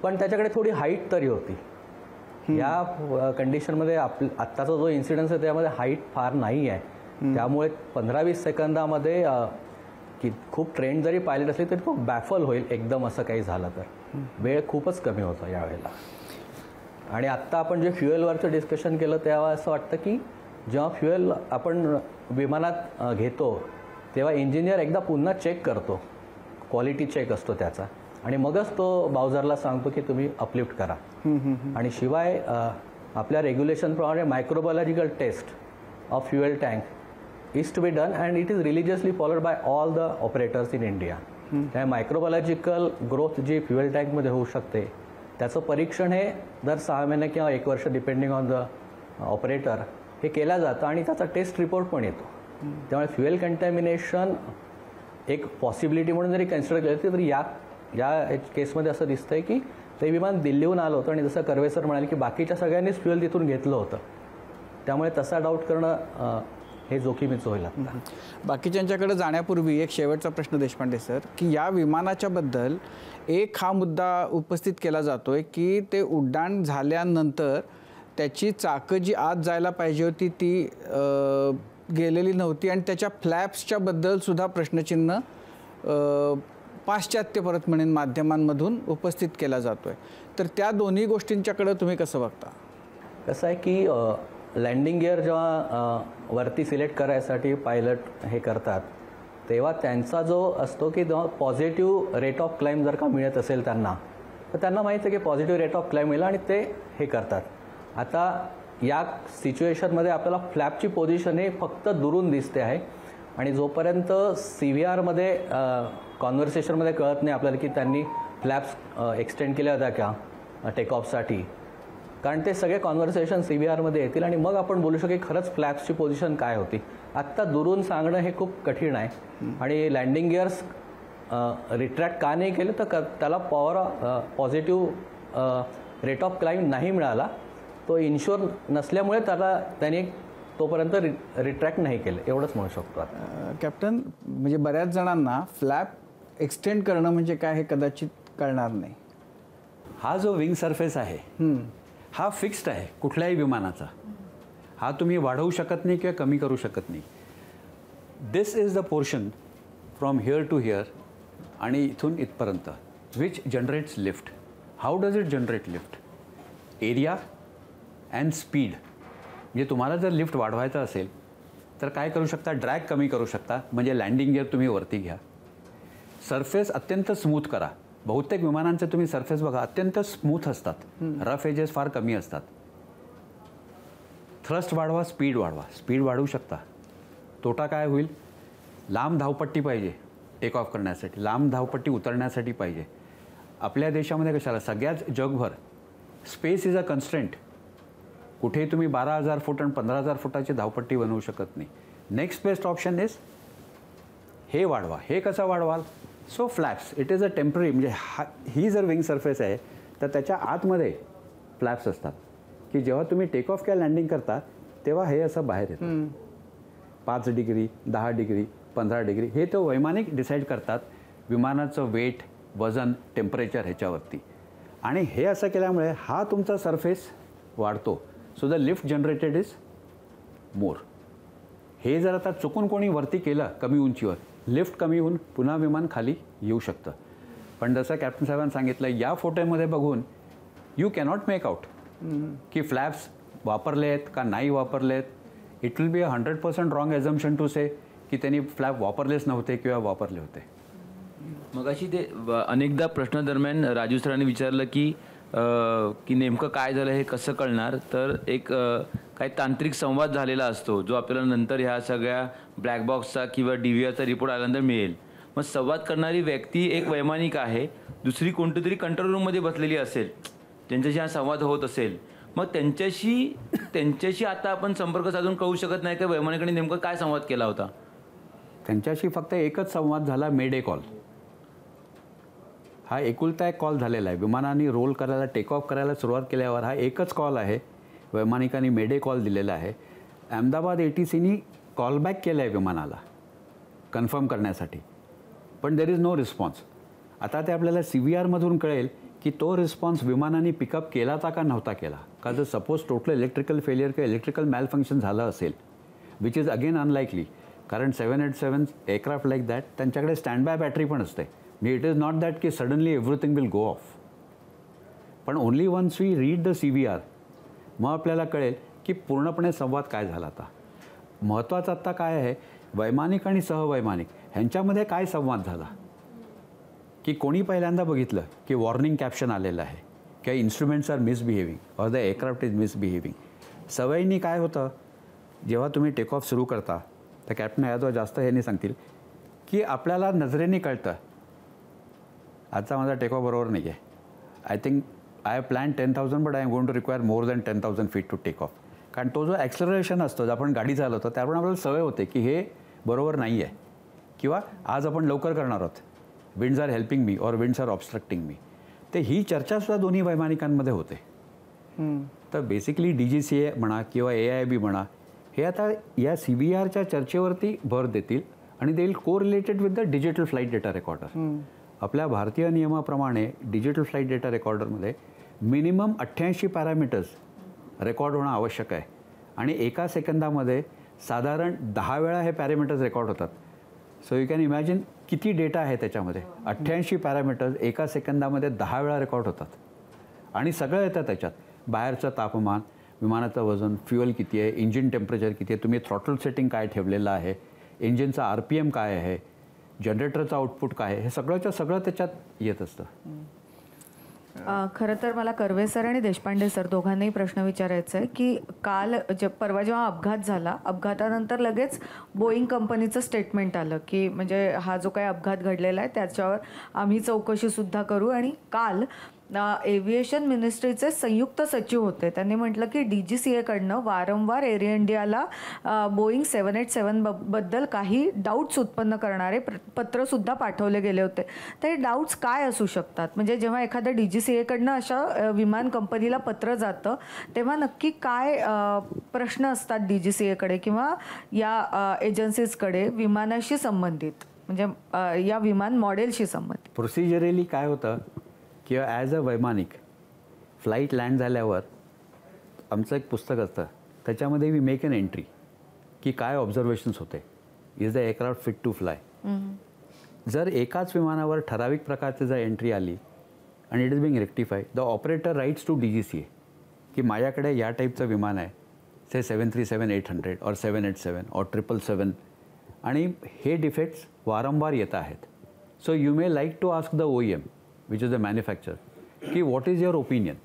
पण त्याच्याकडे थोडी हाईट तरी होती. या कंडिशनमध्ये आत्ताचा जो इन्सिडन्स आहे त्यामध्ये हाईट फार नाही आहे, त्यामुळे 15-20 सेकंदामध्ये की खूप ट्रेंड जरी पायलट असले तरी तो बॅफल होईल एकदम असं काही झालं तर. वेळ खूपच कमी होता यावेळेला. आणि आत्ता आपण जे फ्युएलवरचं डिस्कशन केलं तेव्हा असं वाटतं की जेव्हा फ्युएल आपण विमानात घेतो तेव्हा इंजिनियर एकदा पुन्हा चेक करतो, क्वालिटी चेक असतो त्याचा, आणि मगच तो बाउझरला सांगतो की तुम्ही अपलिफ्ट करा. आणि शिवाय आपल्या रेग्युलेशनप्रमाणे microbiological test of fuel tank is to be done and it is religiously followed by all the operators in India. त्या मायक्रोबायोलॉजिकल ग्रोथ जी फ्युएल टँकमध्ये होऊ शकते त्याचं परीक्षण हे दर 6 महिने किंवा 1 वर्ष डिपेंडिंग ऑन द ऑपरेटर हे केलं जातं आणि त्याचा टेस्ट रिपोर्ट पण येतो. त्यामुळे फ्युएल कंटॅमिनेशन एक पॉसिबिलिटी म्हणून जरी कन्सिडर केलं तरी या केसमध्ये असं दिसतंय की ते विमान दिल्लीहून आलं होतं आणि जसं कर्वे सर म्हणाले की बाकीच्या सगळ्यांनीच फ्युएल तिथून घेतलं होतं, त्यामुळे तसा डाऊट करणं हे जोखीमीचं होईल. आता बाकीच्यांच्याकडे जाण्यापूर्वी एक शेवटचा प्रश्न देशपांडे सर, की या विमानाच्याबद्दल एक हा मुद्दा उपस्थित केला जातोय की ते उड्डाण झाल्यानंतर त्याची चाकं जी आत जायला पाहिजे होती ती गेलेली नव्हती आणि त्याच्या फ्लॅप्सच्या बद्दल सुद्धा प्रश्नचिन्ह पाश्चात्य परत म्हणून माध्यमांमधून उपस्थित केला जातोय. तर त्या दोन्ही गोष्टींच्याकडे तुम्ही कसं बघता? कसं आहे की लँडिंग गिअर जेव्हा वरती सिलेक्ट करायसाठी पायलट हे करतात तेव्हा त्यांचा जो असतो की जेव्हा पॉझिटिव्ह रेट ऑफ क्लाइंब जर का मिळत असेल त्यांना, तर त्यांना माहीत आहे की पॉझिटिव्ह रेट ऑफ क्लाइंब मिळेल आणि ते हे करतात. आता या सिच्युएशनमध्ये आपल्याला फ्लॅपची पोझिशन हे फक्त दुरून दिसते आहे आणि जोपर्यंत CVRमध्ये कॉन्व्हर्सेशनमध्ये कळत नाही आपल्याला की त्यांनी फ्लॅप्स एक्सटेंड केल्या होत्या का टेकऑफसाठी, कारण ते सगळे कॉन्व्हर्सेशन CVRमध्ये येतील आणि मग आपण बोलू शकू की खरंच फ्लॅप्सची पोझिशन काय होती. आत्ता दुरून सांगणं हे खूप कठीण आहे आणि लँडिंग गिअर्स रिट्रॅक्ट का नाही केले तर त्याला पॉझिटिव्ह रेट ऑफ क्लाइंब नाही मिळाला. तो इन्शुअर नसल्यामुळे त्यांनी तोपर्यंत रिट्रॅक्ट नाही केलं, एवढंच म्हणू शकतो. कॅप्टन, म्हणजे बऱ्याच जणांना फ्लॅप एक्सटेंड करणं म्हणजे काय हे कदाचित कळणार नाही. हा जो विंग सरफेस आहे हा फिक्स्ड आहे कुठल्याही विमानाचा. हा तुम्ही वाढवू शकत नाही किंवा कमी करू शकत नाही. This is the portion from here to here आणि इथून इथपर्यंत which generates lift. How does it generate lift? Area and speed. म्हणजे तुम्हाला जर लिफ्ट वाढवायचं असेल तर काय करू शकता? ड्रॅग कमी करू शकता, म्हणजे लँडिंग गिअर तुम्ही वरती घ्या. सरफेस अत्यंत स्मूथ करा. बहुतेक विमानांचे तुम्ही सरफेस बघा अत्यंत स्मूथ असतात, रफ एजेस फार कमी असतात. थ्रस्ट वाढवा, स्पीड वाढवा. स्पीड वाढवू शकता. तोटा काय होईल? लांब धावपट्टी पाहिजे टेक ऑफ करण्यासाठी, लांब धावपट्टी उतरण्यासाठी पाहिजे. आपल्या देशामध्ये कशाला? सगळ्याच जगभर स्पेस इज अ कन्स्ट्रेंट. कुठेही तुम्ही 12,000 फूट आणि 15,000 फुटाची धावपट्टी बनवू शकत नाही. नेक्स्ट बेस्ट ऑप्शन इज हे वाढवा. हे कसं वाढवाल? So flaps it is a temporary. म्हणजे ही जर विंग सरफेस आहे तर त्याच्या आतमध्ये फ्लॅप्स असतात की जेव्हा तुम्ही टेक ऑफ किंवा लँडिंग करता तेव्हा हे असं बाहेर येतं. 5 डिग्री, 10 डिग्री, 15 डिग्री हे तो वैमानिक डिसाईड करतात विमानाचं वेट, वजन, टेम्परेचर ह्याच्यावरती. आणि हे असं केल्यामुळे हा तुमचा सरफेस वाढतो. So the lift generated is more. हे जर आता चुकून कोणी वरती केलं कमी उंचीवर, लिफ्ट कमी होऊन पुन्हा विमान खाली येऊ शकतं. पण जसं कॅप्टन साहेबांनी सांगितलं, या फोटोमध्ये बघून यू कॅनॉट मेक आउट की फ्लॅप्स वापरले आहेत का नाही वापरले आहेत. It will be 100% wrong assumption to say की त्यांनी फ्लॅप वापरलेच नव्हते किंवा वापरले होते. मग अशी ते अनेकदा प्रश्न दरम्यान राजू सरांनी विचारलं की नेमकं काय झालं हे कसं कळणार. तर एक काही तांत्रिक संवाद झालेला असतो जो आपल्याला नंतर ह्या सगळ्या ब्लॅक बॉक्सचा किंवा DVRचा रिपोर्ट आल्यानंतर मिळेल. मग संवाद करणारी व्यक्ती एक वैमानिक आहे, दुसरी कोणती तरी कंट्रोल रूममध्ये बसलेली असेल, त्यांच्याशी हा संवाद होत असेल. मग त्यांच्याशी आता आपण संपर्क साधून कळू शकत नाही की वैमानिकाने नेमकं काय संवाद केला होता. त्यांच्याशी फक्त एकच संवाद झाला, मेडे कॉल. हा एकुलता एक कॉल झालेला आहे. विमानाने रोल करायला, टेक ऑफ करायला सुरुवात केल्यावर हा एकच कॉल आहे. वैमानिकांनी मेडे कॉल दिलेला आहे. अहमदाबाद ATCनी कॉलबॅक केलं आहे विमानाला कन्फर्म करण्यासाठी, पण देर इज नो रिस्पॉन्स. आता ते आपल्याला CVRमधून कळेल की तो रिस्पॉन्स विमानाने पिकअप केलाचा का नव्हता केला. का जर सपोज टोटल इलेक्ट्रिकल फेलियर किंवा इलेक्ट्रिकल मॅलफंक्शन झालं असेल, विच इज अगेन अनलाइकली, कारण 787 एअरक्राफ्ट लाईक दॅट त्यांच्याकडे स्टँड बाय बॅटरी पण असते. म्हणजे इट इज नॉट दॅट की suddenly everything will go off. पण only once we read the CVR मग आपल्याला कळेल की पूर्णपणे संवाद काय झाला. आता महत्त्वाचं आत्ता काय आहे, वैमानिक आणि सहवैमानिक ह्यांच्यामध्ये काय संवाद झाला. की कोणी पहिल्यांदा बघितलं की वॉर्निंग कॅप्शन आलेलं आहे किंवा instruments are misbehaving or the aircraft is misbehaving. सवयींनी काय होतं, जेव्हा तुम्ही टेक ऑफ सुरू करता तर कॅप्टन यादव जास्त ह्यांनी सांगतील की आपल्याला नजरेने कळतं आजचा माझा टेक ऑफ बरोबर नाही आहे. I think I have plan 10,000 but I am going to require more than 10,000 feet to take off. कारण तो जो ॲक्सलरेशन असतो, जर आपण गाडी चालवतो त्यावर आपल्याला सवय होते की हे बरोबर नाही आहे किंवा आज आपण लवकर करणार आहोत, विंड्स आर हेल्पिंग मी और विंड्स आर ऑब्स्ट्रक्टिंग मी. तर ही चर्चासुद्धा दोन्ही वैमानिकांमध्ये होते. तर बेसिकली DGCA म्हणा किंवा AIB म्हणा हे आता या CVRच्या चर्चेवरती भर देतील आणि they will correlated with the digital flight data recorder. आपल्या भारतीय नियमाप्रमाणे डिजिटल फ्लाईट डेटा रेकॉर्डरमध्ये मिनिमम 88 पॅरामीटर्स रेकॉर्ड होणं आवश्यक आहे आणि एका सेकंदामध्ये साधारण 10 वेळा हे पॅरामीटर्स रेकॉर्ड होतात. सो यू कॅन इमॅजिन किती डेटा आहे त्याच्यामध्ये. 88 पॅरामीटर्स एका सेकंदामध्ये 10 वेळा रेकॉर्ड होतात आणि सगळं येतं त्याच्यात. बाहेरचं तापमान, विमानाचं वजन, फ्युएल किती आहे, इंजिन टेम्परेचर किती आहे, तुम्ही थ्रॉटल सेटिंग काय ठेवलेलं आहे, इंजिनचा RPM काय आहे, जनरेटरचं आउटपुट काय आहे, हे सगळंच्या सगळं त्याच्यात येत असतं. खरं तर मला कर्वे सर आणि देशपांडे सर दोघांनाही प्रश्न विचारायचा आहे की काल परवा जेव्हा अपघात झाला, अपघातानंतर लगेच बोईंग कंपनीचं स्टेटमेंट आलं की म्हणजे हा जो काही अपघात घडलेला आहे त्याच्यावर आम्ही चौकशीसुद्धा करू. आणि काल एव्हिएशन मिनिस्ट्रीचे संयुक्त सचिव होते. त्यांनी म्हटलं की DGCAकडनं वारंवार एअर इंडियाला बोईंग 787 बद्दल काही डाऊट्स उत्पन्न करणारे पत्रसुद्धा पाठवले गेले होते. तर हे डाऊट्स काय असू शकतात? म्हणजे जेव्हा एखाद्या DGCAकडनं अशा विमान कंपनीला पत्र जातं तेव्हा नक्की काय प्रश्न असतात DGCAकडे किंवा या एजन्सीजकडे विमानाशी संबंधित, म्हणजे या विमान मॉडेलशी संबंधित? प्रोसिजरली काय होतं किंवा ॲज अ वैमानिक फ्लाईट लँड झाल्यावर आमचं एक पुस्तक असतं, त्याच्यामध्ये वी मेक एन एंट्री की काय ऑब्झर्वेशन्स होते, is the aircraft fit to fly. जर एकाच विमानावर ठराविक प्रकारची जर एंट्री आली आणि it is being rectify, the operator writes to DGCA की माझ्याकडे या टाईपचं विमान आहे, से 737-800 और 787 और 777, आणि हे डिफेक्ट्स वारंवार येत आहेत. So you may like to ask the OEM which is the manufacturer, कि what is your opinion?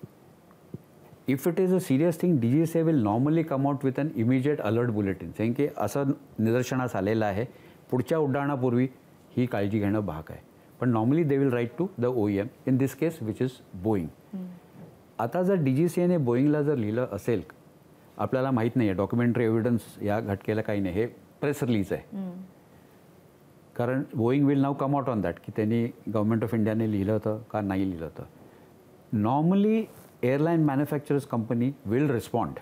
If it is a serious thing, DGCA will normally come out with an immediate alert bulletin saying की असं निदर्शनास आलेलं आहे, पुढच्या उड्डाणापूर्वी ही काळजी घेणं भाग आहे. पण normally they will write to the OEM, in this case which is Boeing. आता जर DGCAने बोईंगला जर लिहिलं असेल, आपल्याला माहीत नाही आहे, डॉक्युमेंटरी एव्हिडन्स या घटकेला काही नाही, हे प्रेस रिलीज आहे. कारण Boeing will now come out on that की त्यांनी गव्हर्नमेंट ऑफ इंडियाने लिहिलं होतं का नाही लिहिलं होतं. Normally airline manufacturers company will respond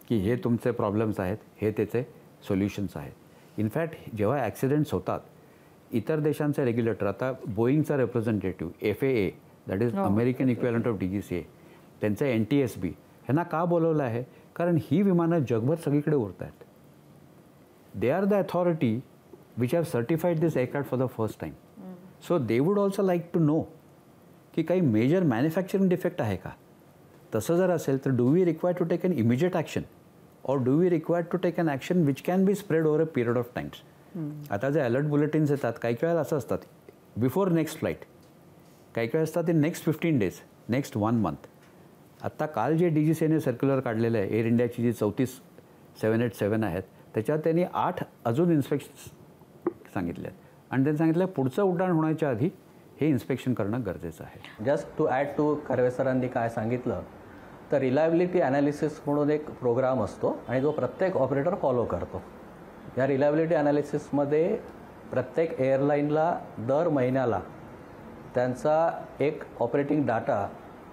की हे तुमचे प्रॉब्लेम्स आहेत, हे त्याचे सोल्युशन्स आहेत. इनफॅक्ट जेव्हा ॲक्सिडेंट्स होतात, इतर देशांचे रेग्युलेटर, आता बोईंगचा representative FAA, that is American equivalent of DGCA, त्यांचं NTSB ह्यांना का बोलवलं आहे? कारण ही विमानं जगभर सगळीकडे उडत आहेत. They are the authority which have certified this aircraft for the first time. So they would also like to know की काही मेजर मॅन्युफॅक्चरिंग डिफेक्ट आहे का. तसं जर असेल तर do we require to take an immediate action और do we require to take an action which can be spread over a period of times. आता जे अलर्ट बुलेटिन्स येतात काही वेळेला असं असतात बिफोर नेक्स्ट फ्लाईट, काही वेळेला असतात in next 15 days, next 1 month. आत्ता काल जे DGCAने सर्क्युलर काढलेलं आहे, एअर इंडियाची जी 34 787 आहेत, त्याच्यात त्यांनी 8 अजून इन्स्पेक्शन्स सांगितले आहेत आणि त्यांनी सांगितलं पुढचं उड्डाण होण्याच्या आधी हे इन्स्पेक्शन करणं गरजेचं आहे. Just to add to Karve सरांनी काय सांगितलं, तर रिलायबिलिटी ॲनालिसिस म्हणून एक प्रोग्राम असतो आणि जो प्रत्येक ऑपरेटर फॉलो करतो. या रिलायबिलिटी ॲनालिसिसमध्ये प्रत्येक एअरलाईनला दर महिन्याला त्यांचा एक ऑपरेटिंग डाटा,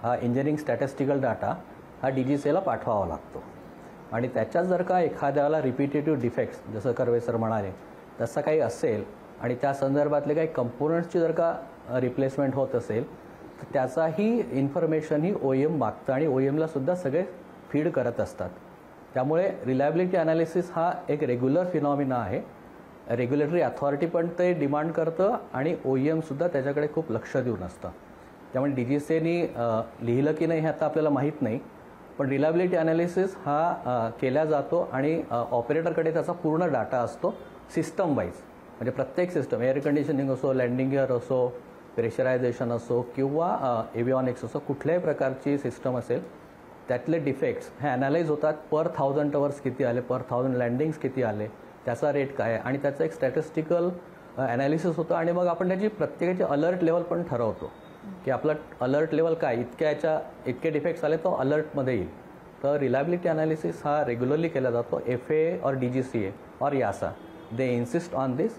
हा इंजिनिअरिंग स्टॅटिस्टिकल डाटा हा DGCAला पाठवावा लागतो. आणि त्याच्यात जर का एखाद्याला रिपिटेटिव्ह डिफेक्ट्स, जसं कर्वे सर म्हणाले, तसं काही असेल आणि त्या संदर्भातले काही कंपोनंट्सची जर का रिप्लेसमेंट होत असेल तर त्याचाही इन्फॉर्मेशन ही OEM मागतं आणि OEMला सुद्धा सगळे फीड करत असतात. त्यामुळे रिलायबिलिटी ॲनालिसिस हा एक रेग्युलर फिनॉमिना आहे. रेग्युलेटरी अथॉरिटी पण ते डिमांड करतं आणि OEMसुद्धा त्याच्याकडे खूप लक्ष देऊन असतं. त्यामुळे DGCAने लिहिलं की नाही हे आता आपल्याला माहीत नाही, पण रिलायबिलिटी ॲनालिसिस हा केला जातो आणि ऑपरेटरकडे त्याचा पूर्ण डाटा असतो सिस्टम वाईज. म्हणजे प्रत्येक सिस्टम, एअर कंडिशनिंग असो, लँडिंग गिअर असो, प्रेशरायझेशन असो किंवा एव्हिओनिक्स असो, कुठल्याही प्रकारची सिस्टम असेल, त्यातले डिफेक्ट्स हे ॲनालाइज होतात. पर 1000 टवर्स किती आले, पर 1000 लँडिंग्स किती आले, त्याचा रेट काय आहे, आणि त्याचं एक स्टॅटिस्टिकल ॲनालिसिस होतं. आणि मग आपण त्याची प्रत्येकाची अलर्ट लेवल पण ठरवतो की आपला अलर्ट लेवल काय, इतके डिफेक्ट्स आले तो अलर्टमध्ये येईल. तर रिलायबिलिटी ॲनालिसिस हा रेग्युलरली केला जातो. FAA और DGCA और यासा, they insist on this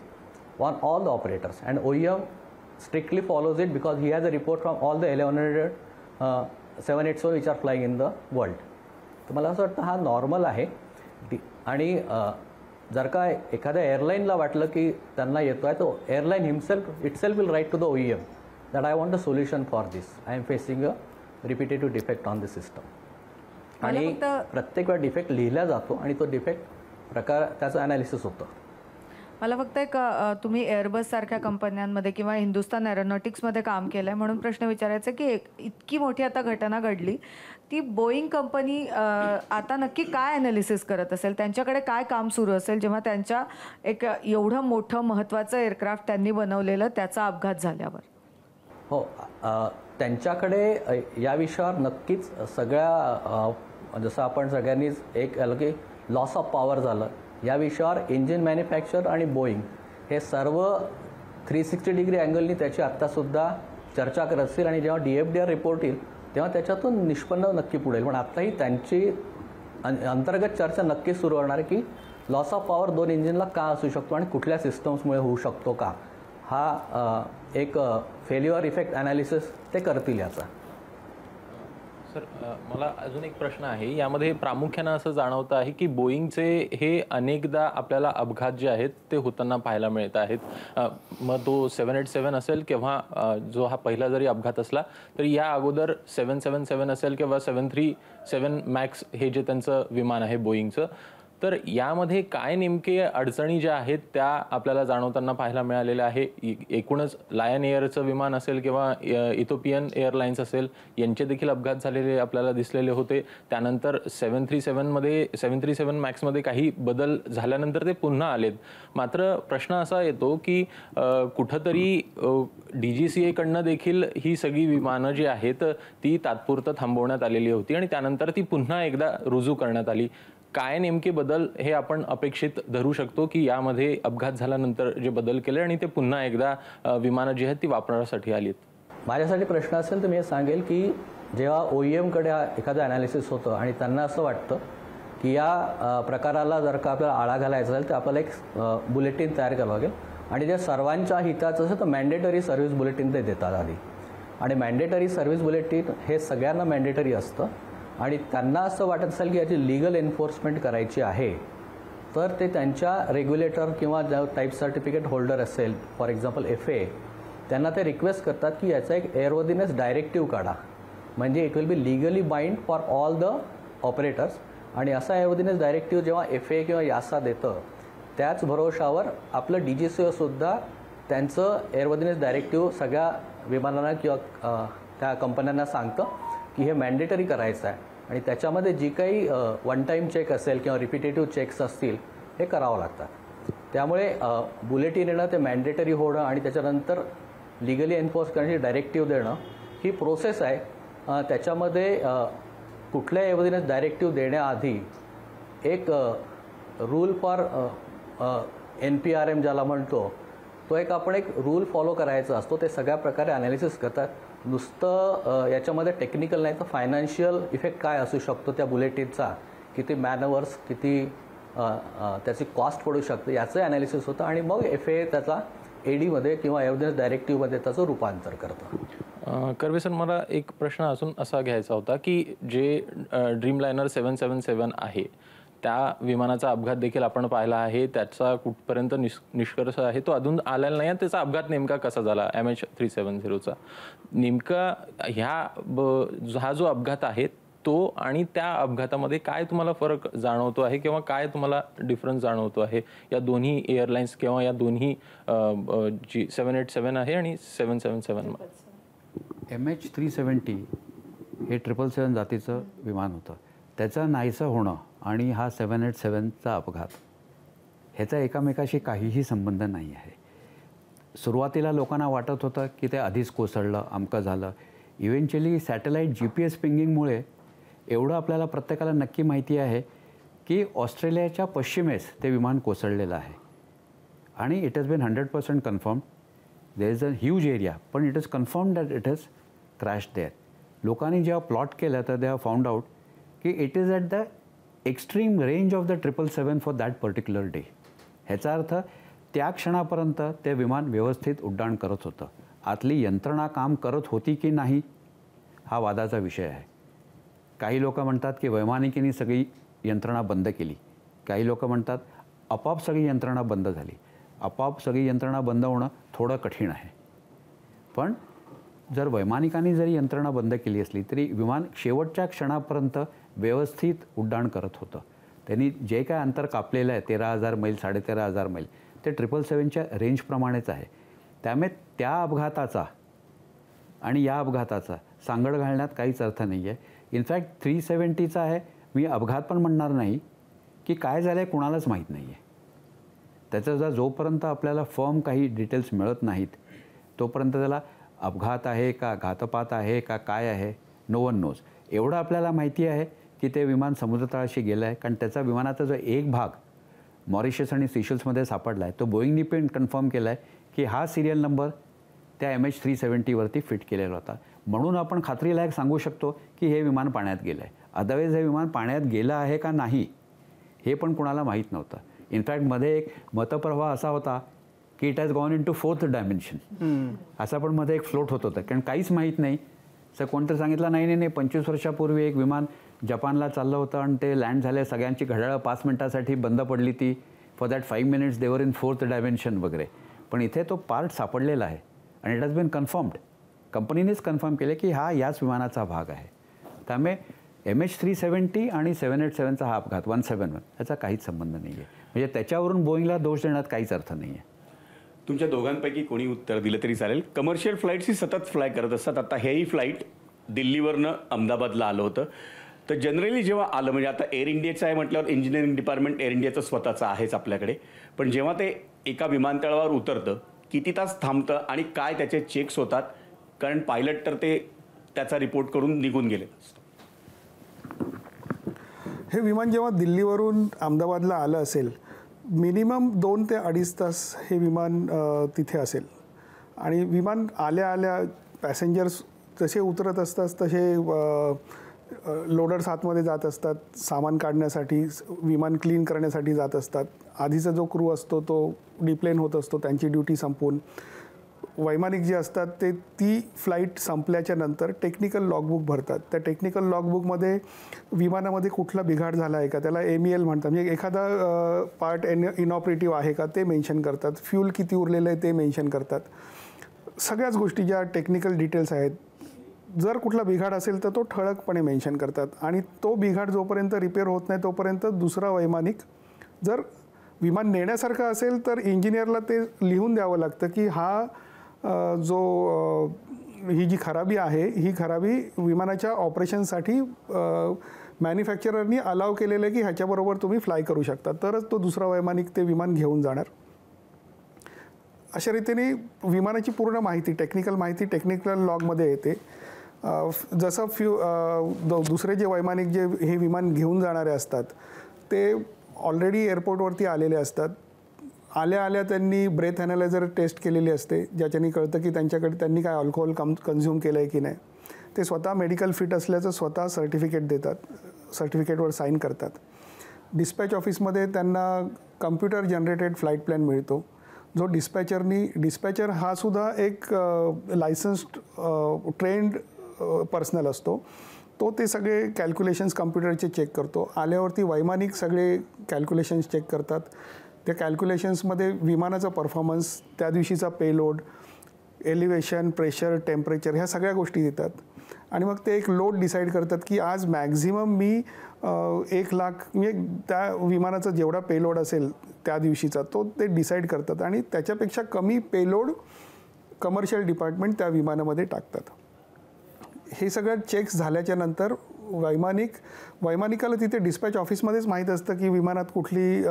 on all the operators, and OEM strictly follows it because he has a report from all the 1100 787 which are flying in the world. तर मला असं वाटतं हा नॉर्मल आहे. आणि जर का एखाद्या एअरलाईनला वाटलं की त्यांना येतो आहे, तो airline itself will write to the OEM that I want a solution for this, I am facing a repetitive defect on the system. आणि प्रत्येक वेळा डिफेक्ट लिहिला जातो आणि तो डिफेक्ट प्रकार त्याचं ॲनालिसिस होतं. मला फक्त एक तुम्ही एअरबस सारख्या कंपन्यांमध्ये किंवा हिंदुस्तान एरोनॉटिक्समध्ये काम केलं आहे म्हणून प्रश्न विचारायचा की इतकी मोठी आता घटना घडली, ती बोईंग कंपनी आता नक्की काय ॲनालिसिस करत असेल, त्यांच्याकडे काय काम सुरू असेल जेव्हा त्यांच्या एक एवढं मोठं महत्त्वाचं एअरक्राफ्ट त्यांनी बनवलेलं त्याचा अपघात झाल्यावर? हो, त्यांच्याकडे या विषयावर नक्कीच सगळ्या, जसं आपण सगळ्यांनीच एक आलं की लॉस ऑफ पॉवर झालं, या विषयावर इंजिन मॅन्युफॅक्चर आणि बोईंग हे सर्व 360 डिग्री अँगलनी त्याची आत्तासुद्धा चर्चा करत असतील आणि जेव्हा DFDR रिपोर्ट येईल तेव्हा त्याच्यातून निष्पन्न नक्की पुढे येईल. पण आत्ताही त्यांची अंतर्गत चर्चा नक्कीच सुरू होणार आहे की लॉस ऑफ पॉवर 2 इंजिनला का असू शकतो आणि कुठल्या सिस्टम्समुळे होऊ शकतो का, हा एक फेल्युअर इफेक्ट ॲनालिसिस ते करतील याचा. सर, मला अजून एक प्रश्न आहे. यामध्ये प्रामुख्यानं असं जाणवतं आहे की बोईंगचे हे अनेकदा आपल्याला अपघात जे आहेत ते होताना पाहायला मिळत आहेत. मग तो 787 असेल किंवा जो हा पहिला जरी अपघात असला तरी या अगोदर 777 असेल किंवा 737 मॅक्स हे जे त्यांचं विमान आहे बोईंगचं, तर यामध्ये काय नेमके अडचणी ज्या आहेत त्या आपल्याला जाणवताना पाहायला मिळालेल्या आहे. एकूणच लायन एअरचं विमान असेल किंवा इथिओपियन एअरलाइन्स असेल यांचे देखील अपघात झालेले आपल्याला दिसलेले होते. त्यानंतर 737 मॅक्समध्ये काही बदल झाल्यानंतर ते पुन्हा आलेत. मात्र प्रश्न असा येतो की कुठंतरी DGCA कडनं देखील ही सगळी विमानं जी आहेत ती तात्पुरतं थांबवण्यात आलेली होती आणि त्यानंतर ती पुन्हा एकदा रुजू करण्यात आली. काय नेमके बदल हे आपण अपेक्षित धरू शकतो की यामध्ये अपघात झाल्यानंतर जे बदल केले आणि ते पुन्हा एकदा विमानं जी आहेत ती वापरण्यासाठी आलीत? माझ्यासाठी प्रश्न असेल तर मी हे सांगेल की जेव्हा OEMकडे एखादं ॲनालिसिस होतं आणि त्यांना असं वाटतं की या प्रकाराला जर का आपल्याला आळा घालायचा असेल तर आपल्याला एक बुलेटिन तयार करावं लागेल आणि जे सर्वांच्या हिताचं असेल तर मॅन्डेटरी सर्व्हिस बुलेटिन ते देतात आधी. आणि मॅन्डेटरी सर्व्हिस बुलेटिन हे सगळ्यांना मॅन्डेटरी असतं आणि त्यांना असं वाटत असेल की याची लीगल एन्फोर्समेंट करायची आहे तर ते त्यांच्या रेग्युलेटर किंवा ज्या टाईप सर्टिफिकेट होल्डर असेल, फॉर एक्झाम्पल FAA, त्यांना ते रिक्वेस्ट करतात की याचा एक एअरवर्दीनेस डायरेक्टिव्ह काढा, म्हणजे it will B legally bind for all the operators. आणि असा एअरवर्दीनेस डायरेक्टिव्ह जेव्हा FAA किंवा यासा देतं त्याच भरोशावर आपलं DGCA सुद्धा त्यांचं एअरवर्दीनेस डायरेक्टिव्ह सगळ्या विमानांना किंवा त्या कंपन्यांना सांगतं की हे मॅन्डेटरी करायचं आहे आणि त्याच्यामध्ये जी काही वन टाईम चेक असेल किंवा रिपिटेटिव्ह चेक्स असतील हे करावं लागतात. त्यामुळे बुलेटिन येणं ते मॅन्डेटरी होणं आणि त्याच्यानंतर लिगली एन्फोर्स करण्याची डायरेक्टिव्ह देणं ही प्रोसेस आहे. त्याच्यामध्ये कुठल्या एव्हिडन्स डायरेक्टिव्ह देण्याआधी एक रूल फॉर NPRM ज्याला म्हणतो तो आपण एक रूल फॉलो करायचा असतो. ते सगळ्या प्रकारे ॲनालिसिस करतात. नुसतं याच्यामध्ये टेक्निकल नाही तर फायनान्शियल इफेक्ट काय असू शकतो त्या बुलेटिनचा, किती मॅनवर्स, किती त्याची कॉस्ट पडू शकते याचं ॲनालिसिस होतं आणि मग FAA त्याचा AD किंवा एव्हिडन्स डायरेक्टिव्हमध्ये त्याचं रूपांतर करतं. कर्वे सर, मला एक प्रश्न असून असा घ्यायचा होता की जे ड्रीमलायनर 777 आहे त्या विमानाचा अपघात देखील आपण पाहिला आहे. त्याचा कुठपर्यंत निष्कर्ष आहे तो अजून आलेला नाही. त्याचा अपघात नेमका कसा झाला MH370चा, नेमका हा जो अपघात आहे तो आणि त्या अपघातामध्ये काय तुम्हाला फरक जाणवतो आहे किंवा काय तुम्हाला डिफरन्स जाणवतो आहे या दोन्ही एअरलाइन्स किंवा या दोन्ही जी 787 आहे आणि 777? MH370 हे 777 जातीचं विमान होतं. त्याचं नाहीसं होणं आणि हा 787चा अपघात ह्याचा एकामेकाशी काहीही संबंध नाही आहे. सुरुवातीला लोकांना वाटत होतं की ते आधीच कोसळलं, अमकं झालं. इव्हेंच्युअली सॅटेलाईट GPS पिंगिंगमुळे एवढं आपल्याला प्रत्येकाला नक्की माहिती आहे की ऑस्ट्रेलियाच्या पश्चिमेस ते विमान कोसळलेलं आहे आणि it has been 100% confirmed. There is a huge area पण it is confirmed that it has crash there. लोकांनी जेव्हा प्लॉट केलं तर दे हॅव फाउंड आउट की it is at the extreme range of the 777 for that particular day. ह्याचा अर्थ त्या क्षणापर्यंत ते विमान व्यवस्थित उड्डाण करत होतं. आतली यंत्रणा काम करत होती की नाही हा वादाचा विषय आहे. काही लोक म्हणतात की वैमानिकीने सगळी यंत्रणा बंद केली. काही लोक म्हणतात आपोआप सगळी यंत्रणा बंद झाली. आपोआप सगळी यंत्रणा बंद होणं थोडं कठीण आहे. पण जर वैमानिकांनी जरी यंत्रणा बंद केली असली तरी विमान शेवटच्या क्षणापर्यंत व्यवस्थित उड्डाण करत होतं. त्यांनी जे काय अंतर कापलेलं आहे 13,000 मैल 13,500 मैल ते 777च्या रेंजप्रमाणेच आहे. त्यामुळे त्या अपघाताचा आणि या अपघाताचा सांगड घालण्यात काहीच अर्थ नाही आहे. इनफॅक्ट 370चा आहे मी अपघात पण म्हणणार नाही की काय झालं आहे कुणालाच माहीत नाही आहे. त्याचा जोपर्यंत आपल्याला फर्म काही डिटेल्स मिळत नाहीत तोपर्यंत त्याला अपघात आहे का घातपात आहे का काय आहे नो वन नोज. एवढं आपल्याला माहिती आहे की ते विमान समुद्रतळाशी गेलं आहे कारण त्याचा विमानाचा जो एक भाग मॉरिशस आणि सिशल्समध्ये सापडला आहे तो बोईंगनी पण कन्फर्म केला आहे की हा सिरियल नंबर त्या MH370वरती फिट केलेला होता. म्हणून आपण खात्रीलायक सांगू शकतो की हे विमान पाण्यात गेलं आहे. अदरवाईज हे विमान पाण्यात गेलं आहे का नाही हे पण कुणाला माहीत नव्हतं. इनफॅक्ट मध्ये एक मतप्रवाह असा होता की it has gone in to 4th dimension असा पण मध्ये एक फ्लोट होत होतं, कारण काहीच माहीत नाही. सर कोणतं सांगितलं नाही 25 वर्षापूर्वी एक विमान जपानला चाललं होतं आणि ते लँड झाले, सगळ्यांची घड्याळं 5 मिनिटासाठी बंद पडली ती. फॉर दॅट 5 minutes दे वर इन 4th डायमेन्शन वगैरे. पण इथे तो पार्ट सापडलेला आहे आणि इट हॅज बीन कन्फर्म्ड. कंपनीनेच कन्फर्म केले की हा याच विमानाचा भाग आहे. त्यामुळे MH370 आणि 787चा हा अपघात 171 याचा काहीच संबंध नाही आहे. म्हणजे त्याच्यावरून बोईंगला दोष देण्यात काहीच अर्थ नाही आहे. तुमच्या दोघांपैकी कोणी उत्तर दिलं तरी चालेल. कमर्शियल फ्लाईट्सही सतत फ्लाय करत असतात. आता हेही फ्लाईट दिल्लीवरनं अहमदाबादला आलं होतं. तर जनरली जेव्हा आलं, म्हणजे आता एअर इंडियाचं आहे म्हटल्यावर इंजिनिअरिंग डिपार्टमेंट एअर इंडियाचं स्वतःचं आहेच आपल्याकडे, पण जेव्हा ते एका विमानतळावर उतरतं किती तास थांबतं आणि काय त्याचे चेक्स होतात, कारण पायलट तर ते त्याचा रिपोर्ट करून निघून गेले. हे विमान जेव्हा दिल्लीवरून अहमदाबादला आलं असेल, मिनिमम 2 ते 2.5 तास हे विमान तिथे असेल. आणि विमान आल्या आल्या पॅसेंजर्स जसे उतरत असतात तसे लोडर्स आतमध्ये जात असतात, सामान काढण्यासाठी, विमान क्लीन करण्यासाठी जात असतात. आधीचा जो क्रू असतो तो डिप्लेन होत असतो त्यांची ड्युटी संपवून. वैमानिक जे असतात ते ती फ्लाईट संपल्याच्या नंतर टेक्निकल लॉगबुक भरतात. त्या टेक्निकल लॉगबुकमध्ये विमानामध्ये कुठला बिघाड झाला आहे का, त्याला MEL म्हणतात, म्हणजे एखादा पार्ट इनऑपरेटिव्ह आहे का ते मेन्शन करतात. फ्यूल किती उरलेलं आहे ते मेन्शन करतात. सगळ्याच गोष्टी ज्या टेक्निकल डिटेल्स आहेत, जर कुठला बिघाड असेल तर तो ठळकपणे मेन्शन करतात. आणि तो बिघाड जोपर्यंत रिपेअर होत नाही तोपर्यंत दुसरा वैमानिक, जर विमान नेण्यासारखं असेल तर इंजिनियरला ते लिहून द्यावं लागतं की हा ही जी खराबी आहे ही खराबी विमानाच्या ऑपरेशनसाठी मॅन्युफॅक्चररनी अलाव केलेलं आहे की ह्याच्याबरोबर तुम्ही फ्लाय करू शकता, तरच तो दुसरा वैमानिक ते विमान घेऊन जाणार. अशा रीतीने विमानाची पूर्ण माहिती, टेक्निकल माहिती टेक्निकल लॉगमध्ये येते. जसं दुसरे जे वैमानिक जे हे विमान घेऊन जाणारे असतात ते ऑलरेडी एअरपोर्टवरती आलेले असतात. आल्या आल्या त्यांनी ब्रेथ ॲनालायझर टेस्ट केलेली असते, ज्याच्याने कळतं की त्यांनी काय अल्कोहोल कन्झ्युम केलं आहे की नाही. ते स्वतः मेडिकल फिट असल्याचं स्वतः सर्टिफिकेट देतात, सर्टिफिकेटवर साईन करतात. डिस्पॅच ऑफिसमध्ये त्यांना कम्प्युटर जनरेटेड फ्लाईट प्लॅन मिळतो, जो डिस्पॅचर हा सुद्धा एक लायसन्स्ड ट्रेंड पर्सनल असतो. तो ते सगळे कॅल्क्युलेशन्स कम्प्युटरचे चेक करतो. आल्यावरती वैमानिक सगळे कॅल्क्युलेशन्स चेक करतात. त्या कॅल्क्युलेशन्समध्ये विमानाचा परफॉर्मन्स, त्या दिवशीचा पेलोड, एलिव्हेशन, प्रेशर, टेम्परेचर ह्या सगळ्या गोष्टी देतात. आणि मग ते एक लोड डिसाईड करतात की आज मॅक्झिमम मी 1 लाख, म्हणजे त्या विमानाचा जेवढा पेलोड असेल त्या दिवशीचा तो ते डिसाईड करतात. आणि त्याच्यापेक्षा कमी पेलोड कमर्शियल डिपार्टमेंट त्या विमानामध्ये टाकतात. हे सगळं चेक्स झाल्याच्या नंतर वैमानिकाला तिथे डिस्पॅच ऑफिसमध्येच माहीत असतं की विमानात कुठली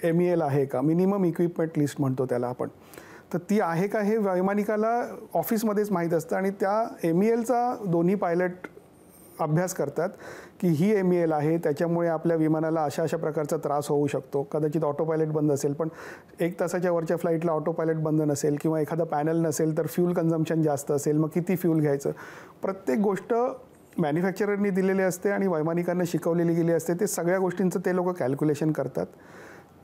MEL आहे का, मिनिमम इक्विपमेंट लिस्ट म्हणतो त्याला आपण, तर ती आहे का हे वैमानिकाला ऑफिसमध्येच माहीत असतं. आणि त्या MELचा दोन्ही पायलट अभ्यास करतात की ही MEL आहे, त्याच्यामुळे आपल्या विमानाला अशा प्रकारचा त्रास होऊ शकतो. कदाचित ऑटो पायलट बंद असेल, पण 1 तासाच्या वरच्या फ्लाईटला ऑटो पायलट बंद नसेल किंवा एखादा पॅनल नसेल तर फ्यूल कन्झम्पशन जास्त असेल, मग किती फ्यूल घ्यायचं. प्रत्येक गोष्ट मॅन्युफॅक्चररनी दिलेली असते आणि वैमानिकांना शिकवलेली गेली असते. ते सगळ्या गोष्टींचं ते लोक कॅल्क्युलेशन करतात.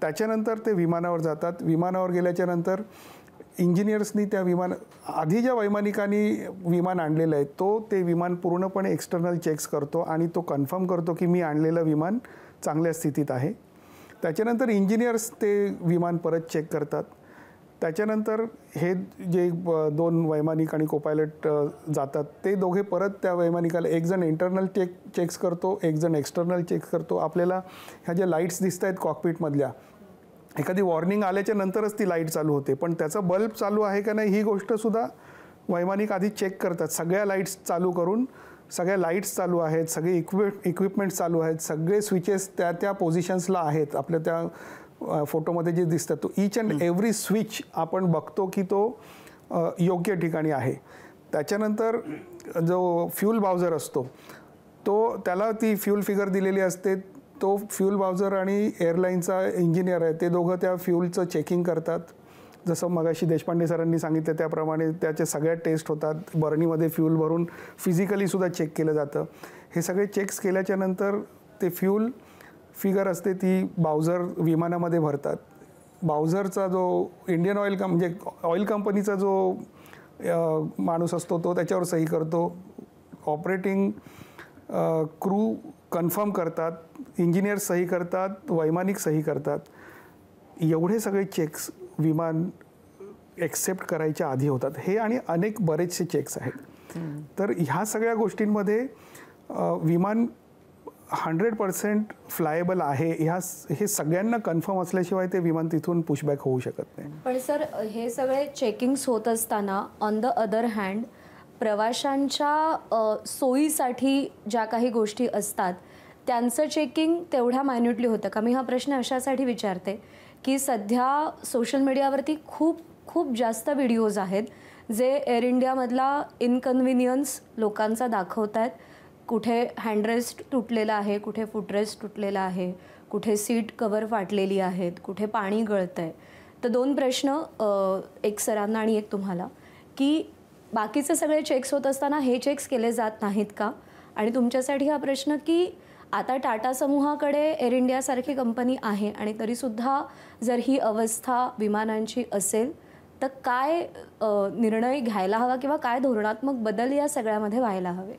त्याच्यानंतर ते विमानावर जातात. विमानावर गेल्याच्या नंतर इंजिनियर्सनी त्या आधी ज्या वैमानिकांनी विमान आणलेलं आहे ते विमान पूर्णपणे एक्सटर्नल चेक्स करतो आणि तो कन्फर्म करतो की मी आणलेलं विमान चांगल्या स्थितीत आहे. त्याच्यानंतर इंजिनियर्स ते विमान परत चेक करतात. त्याच्यानंतर हे जे 2 वैमानिक आणि कोपायलट जातात ते दोघे परत त्या वैमानिकाला, एक जण इंटरनल चेक्स करतो, एक जण एक्सटर्नल चेक्स करतो. आपल्याला ह्या ज्या लाईट्स दिसत आहेत कॉकपिटमधल्या, एखादी वॉर्निंग आल्याच्या नंतरच ती लाईट चालू होते, पण त्याचा बल्ब चालू आहे का नाही ही गोष्टसुद्धा वैमानिक आधी चेक करतात. सगळ्या लाईट्स चालू करून, सगळ्या लाईट्स चालू आहेत, सगळे इक्विपमेंट चालू आहेत, सगळे स्विचेस त्या पोझिशन्सला आहेत. आपल्या त्या फोटोमध्ये जे दिसतात तो ईच अँड एव्हरी स्विच आपण बघतो की तो योग्य ठिकाणी आहे. त्याच्यानंतर जो फ्यूल बाउझर असतो त्याला ती फ्यूल फिगर दिलेली असते. तो फ्यूल बाउझर आणि एअरलाईनचा इंजिनियर आहे ते दोघं त्या फ्यूलचं चेकिंग करतात. जसं मगाशी देशपांडे सरांनी सांगितलं त्याप्रमाणे त्याचे सगळ्या टेस्ट होतात. बर्नीमध्ये फ्यूल भरून फिजिकलीसुद्धा चेक केलं जातं. हे सगळे चेक्स केल्याच्या नंतर ते फ्यूल फिगर असते ती बाउझर विमानामध्ये भरतात. बाउझरचा जो इंडियन ऑइल म्हणजे ऑइल कंपनीचा जो माणूस असतो तो त्याच्यावर सही करतो. ऑपरेटिंग क्रू कन्फर्म करतात, इंजिनियर्स सही करतात, वैमानिक सही करतात. एवढे सगळे चेक्स विमान एक्सेप्ट करायच्या आधी होतात. हे आणि अनेक बरेचसे चेक्स आहेत. तर ह्या सगळ्या गोष्टींमध्ये विमान 100% फ्लायबल आहे हे सगळ्यांना कन्फर्म असल्याशिवाय ते विमान तिथून पुशबॅक होऊ शकत नाही. पण सर, हे सगळे चेकिंग्स होत असताना ऑन द अदर हँड प्रवाशांच्या सोयीसाठी ज्या काही गोष्टी असतात त्यांचं चेकिंग तेवढ्या मायन्युटली होतं का? मी हा प्रश्न अशासाठी विचारते की सध्या सोशल मीडियावरती खूप खूप जास्त व्हिडिओज आहेत जे एअर इंडियामधला इनकन्व्हिनियन्स लोकांचा दाखवत आहेत. कुठे हँडरेस्ट तुटलेला आहे, कुठे फुटरेस्ट तुटलेला आहे, कुठे सीट कवर फाटलेली आहेत, कुठे पाणी गळतं आहे. तर दोन प्रश्न, एक सरांना आणि एक तुम्हाला, की बाकीचे सगळे चेक्स होत असताना हे चेक्स केले जात नाहीत का? आणि तुमच्यासाठी हा प्रश्न की आता टाटा समूहाकडे एअर इंडियासारखी कंपनी आहे आणि तरीसुद्धा जर ही अवस्था विमानांची असेल तर काय निर्णय घ्यायला हवा किंवा काय धोरणात्मक बदल या सगळ्यामध्ये व्हायला हवे?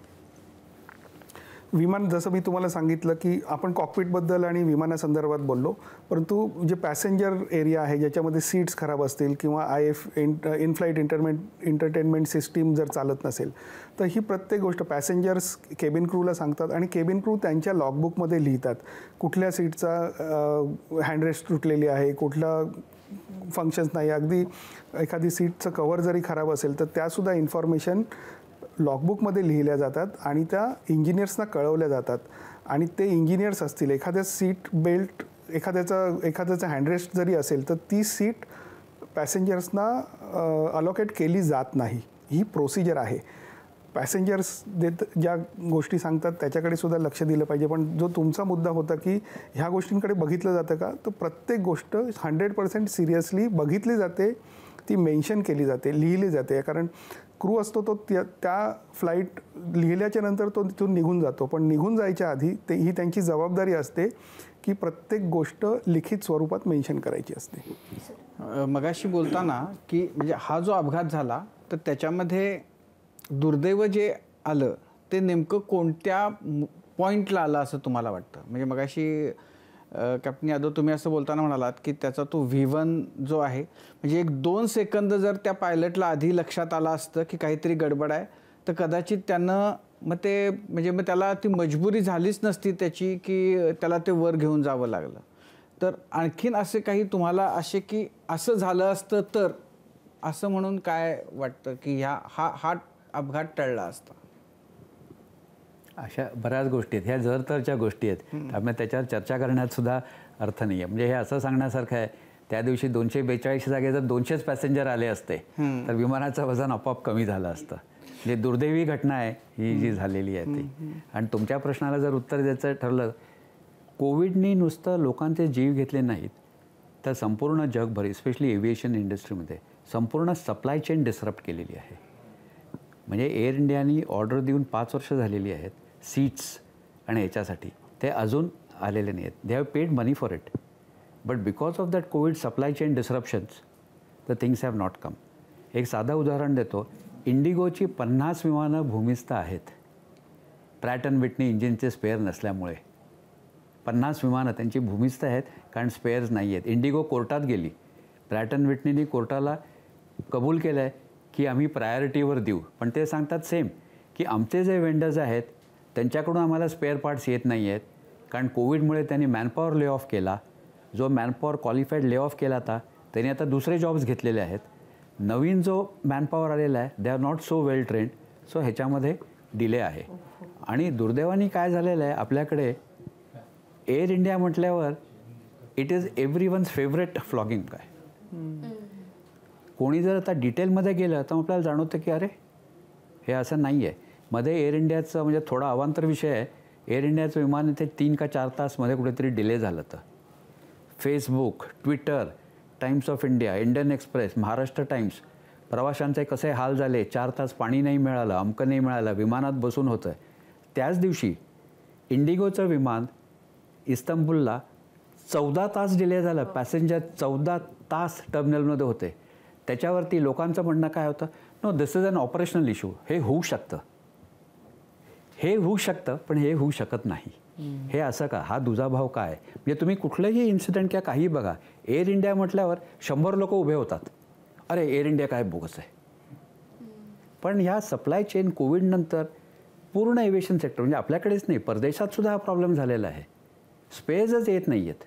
विमान, जसं मी तुम्हाला सांगितलं की आपण कॉकपिटबद्दल आणि विमानासंदर्भात बोललो, परंतु जे पॅसेंजर एरिया आहे ज्याच्यामध्ये सीट्स खराब असतील किंवा इन फ्लाईट एंटरटेनमेंट सिस्टीम जर चालत नसेल तर ही प्रत्येक गोष्ट पॅसेंजर्स केबिन क्रूला सांगतात आणि केबिन क्रू त्यांच्या लॉगबुकमध्ये लिहितात. कुठल्या सीटचा हँडरेस्ट तुटलेली आहे, कुठला फंक्शन्स नाही, अगदी एखादी सीटचं कवर जरी खराब असेल तर त्यासुद्धा इन्फॉर्मेशन लॉगबुकमध्ये लिहिल्या जातात आणि त्या इंजिनियर्सना कळवल्या जातात. आणि ते इंजिनियर्स असतील, एखाद्या सीट बेल्ट एखाद्याचा हँडरेस्ट जरी असेल तर ती सीट पॅसेंजर्सना अलॉकेट केली जात नाही. ही प्रोसिजर आहे. पॅसेंजर्स ज्या गोष्टी सांगतात त्याच्याकडे सुद्धा लक्ष दिलं पाहिजे. पण जो तुमचा मुद्दा होता की ह्या गोष्टींकडे बघितलं जातं का, तर प्रत्येक गोष्ट 100% सिरियसली बघितली जाते, ती मेन्शन केली जाते, लिहिली जाते. कारण क्रू असतो तो त्या फ्लाईट लिहिल्याच्या नंतर तो तिथून निघून जातो, पण निघून जायच्या आधी ही त्यांची जबाबदारी असते की प्रत्येक गोष्ट लिखित स्वरूपात मेन्शन करायची असते. मगाशी बोलताना की म्हणजे हा जो अपघात झाला तर त्याच्यामध्ये दुर्दैव जे आलं ते नेमकं कोणत्या पॉईंटला आलं असं तुम्हाला वाटतं? म्हणजे मगाशी कॅप्टन यादव तुम्ही असं बोलताना म्हणालात की त्याचा तो V1 जो आहे म्हणजे 1-2 सेकंद जर त्या पायलटला आधी लक्षात आलं असतं की काहीतरी गडबड आहे तर कदाचित त्यानं मग ते म्हणजे मग त्याला ती मजबुरी झालीच नसती त्याची की त्याला ते वर घेऊन जावं लागलं. तर आणखीन असे काही तुम्हाला असे की असं झालं असतं तर असं म्हणून काय वाटतं की हा अपघात टळला असता? अशा बऱ्याच गोष्टी आहेत, ह्या जर तरच्या गोष्टी आहेत, त्यामुळे त्याच्यावर चर्चा करण्यात सुद्धा अर्थ नाही आहे. म्हणजे हे असं सांगण्यासारखं आहे त्या दिवशी 242 जागे जर 200च पॅसेंजर आले असते तर विमानाचं वजन आपोआप कमी झालं असतं. म्हणजे दुर्दैवी घटना आहे ही जी झालेली आहे ती. आणि तुमच्या प्रश्नाला जर उत्तर द्यायचं ठरलं, कोविडनी नुसतं लोकांचे जीव घेतले नाहीत तर संपूर्ण जगभर स्पेशली एव्हिएशन इंडस्ट्रीमध्ये संपूर्ण सप्लाय चेन डिस्टर्ब केलेली आहे. म्हणजे एअर इंडियानी ऑर्डर देऊन 5 वर्ष झालेली आहेत सीट्स आणि याच्यासाठी, ते अजून आलेले नाही आहेत. They have paid money for it but because of that covid supply chain disruptions the things have not come. एक साधं उदाहरण देतो, इंडिगोची 50 विमानं भूमिस्थ आहेत प्रॅट अँड विटनी इंजिनचे स्पेअर नसल्यामुळे. 50 विमानं त्यांची भूमिस्थ आहेत कारण स्पेअर्स नाही आहेत. इंडिगो कोर्टात गेली, प्रॅट अँड विटनीने कोर्टाला कबूल केलं आहे की आम्ही प्रायोरिटीवर देऊ, पण ते सांगतात सेम की आमचे जे वेंडर्स आहेत त्यांच्याकडून आम्हाला स्पेअर पार्ट्स येत नाही आहेत कारण कोविडमुळे त्यांनी मॅनपॉवर ले ऑफ केला. जो मॅनपॉवर क्वालिफाईड ले ऑफ केला होता त्यांनी आता दुसरे जॉब्स घेतलेले आहेत. नवीन जो मॅनपॉवर आलेला आहे they are not so well trained, so ह्याच्यामध्ये डिले आहे. आणि दुर्दैवाने काय झालेलं आहे आपल्याकडे एअर इंडिया म्हटल्यावर it is everyone's favourite flogging. काय कोणी जर आता डिटेलमध्ये गेलं तर आपल्याला जाणवतं की अरे हे असं नाही आहे. मध्ये एअर इंडियाचं म्हणजे थोडा अवांतर विषय आहे, एअर इंडियाचं विमान इथे 3 का 4 तासमध्ये कुठेतरी डिले झालं. तर Facebook, Twitter times of India, Indian express, Maharashtra times, प्रवाशांचे कसे हाल झाले, 4 तास पाणी नाही मिळालं, अमकं नाही मिळालं, विमानात बसून होतं. त्याच दिवशी इंडिगोचं विमान इस्तंबूलला 14 तास डिले झालं. पॅसेंजर 14 तास टर्मिनलमध्ये होते. त्याच्यावरती लोकांचं म्हणणं काय होतं, no this is an operational issue, हे होऊ शकतं, हे होऊ शकतं, पण हे होऊ शकत नाही. हे असं का, हा दुजाभाव काय? म्हणजे तुम्ही कुठलंही इन्सिडेंट किंवा काही बघा, एअर इंडिया म्हटल्यावर 100 लोक उभे होतात, अरे एअर इंडिया काय बोगस आहे. पण ह्या सप्लाय चेन कोविडनंतर पूर्ण एव्हिएशन सेक्टर, म्हणजे आपल्याकडेच नाही, परदेशात सुद्धा हा प्रॉब्लेम झालेला आहे. स्पेअर्सच येत नाही आहेत.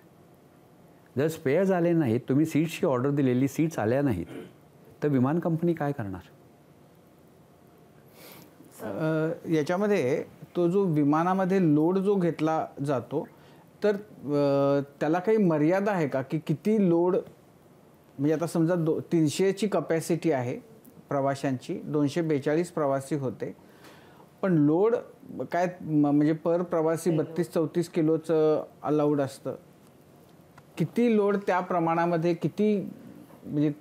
जर स्पेअर्स आले नाहीत, तुम्ही सीट्सची ऑर्डर दिलेली सीट्स आल्या नाहीत, तर विमान कंपनी काय करणार? याच्यामध्ये तो जो विमानामध्ये लोड जो घेतला जातो, तर त्याला काही मर्यादा आहे का, की किती लोड, म्हणजे आता समजा 300ची कपॅसिटी आहे प्रवाशांची, 242 प्रवासी होते, पण लोड काय म्हणजे पर प्रवासी 32-34 किलोचं अलाउड असतं. किती लोड त्या प्रमाणामध्ये, किती म्हणजे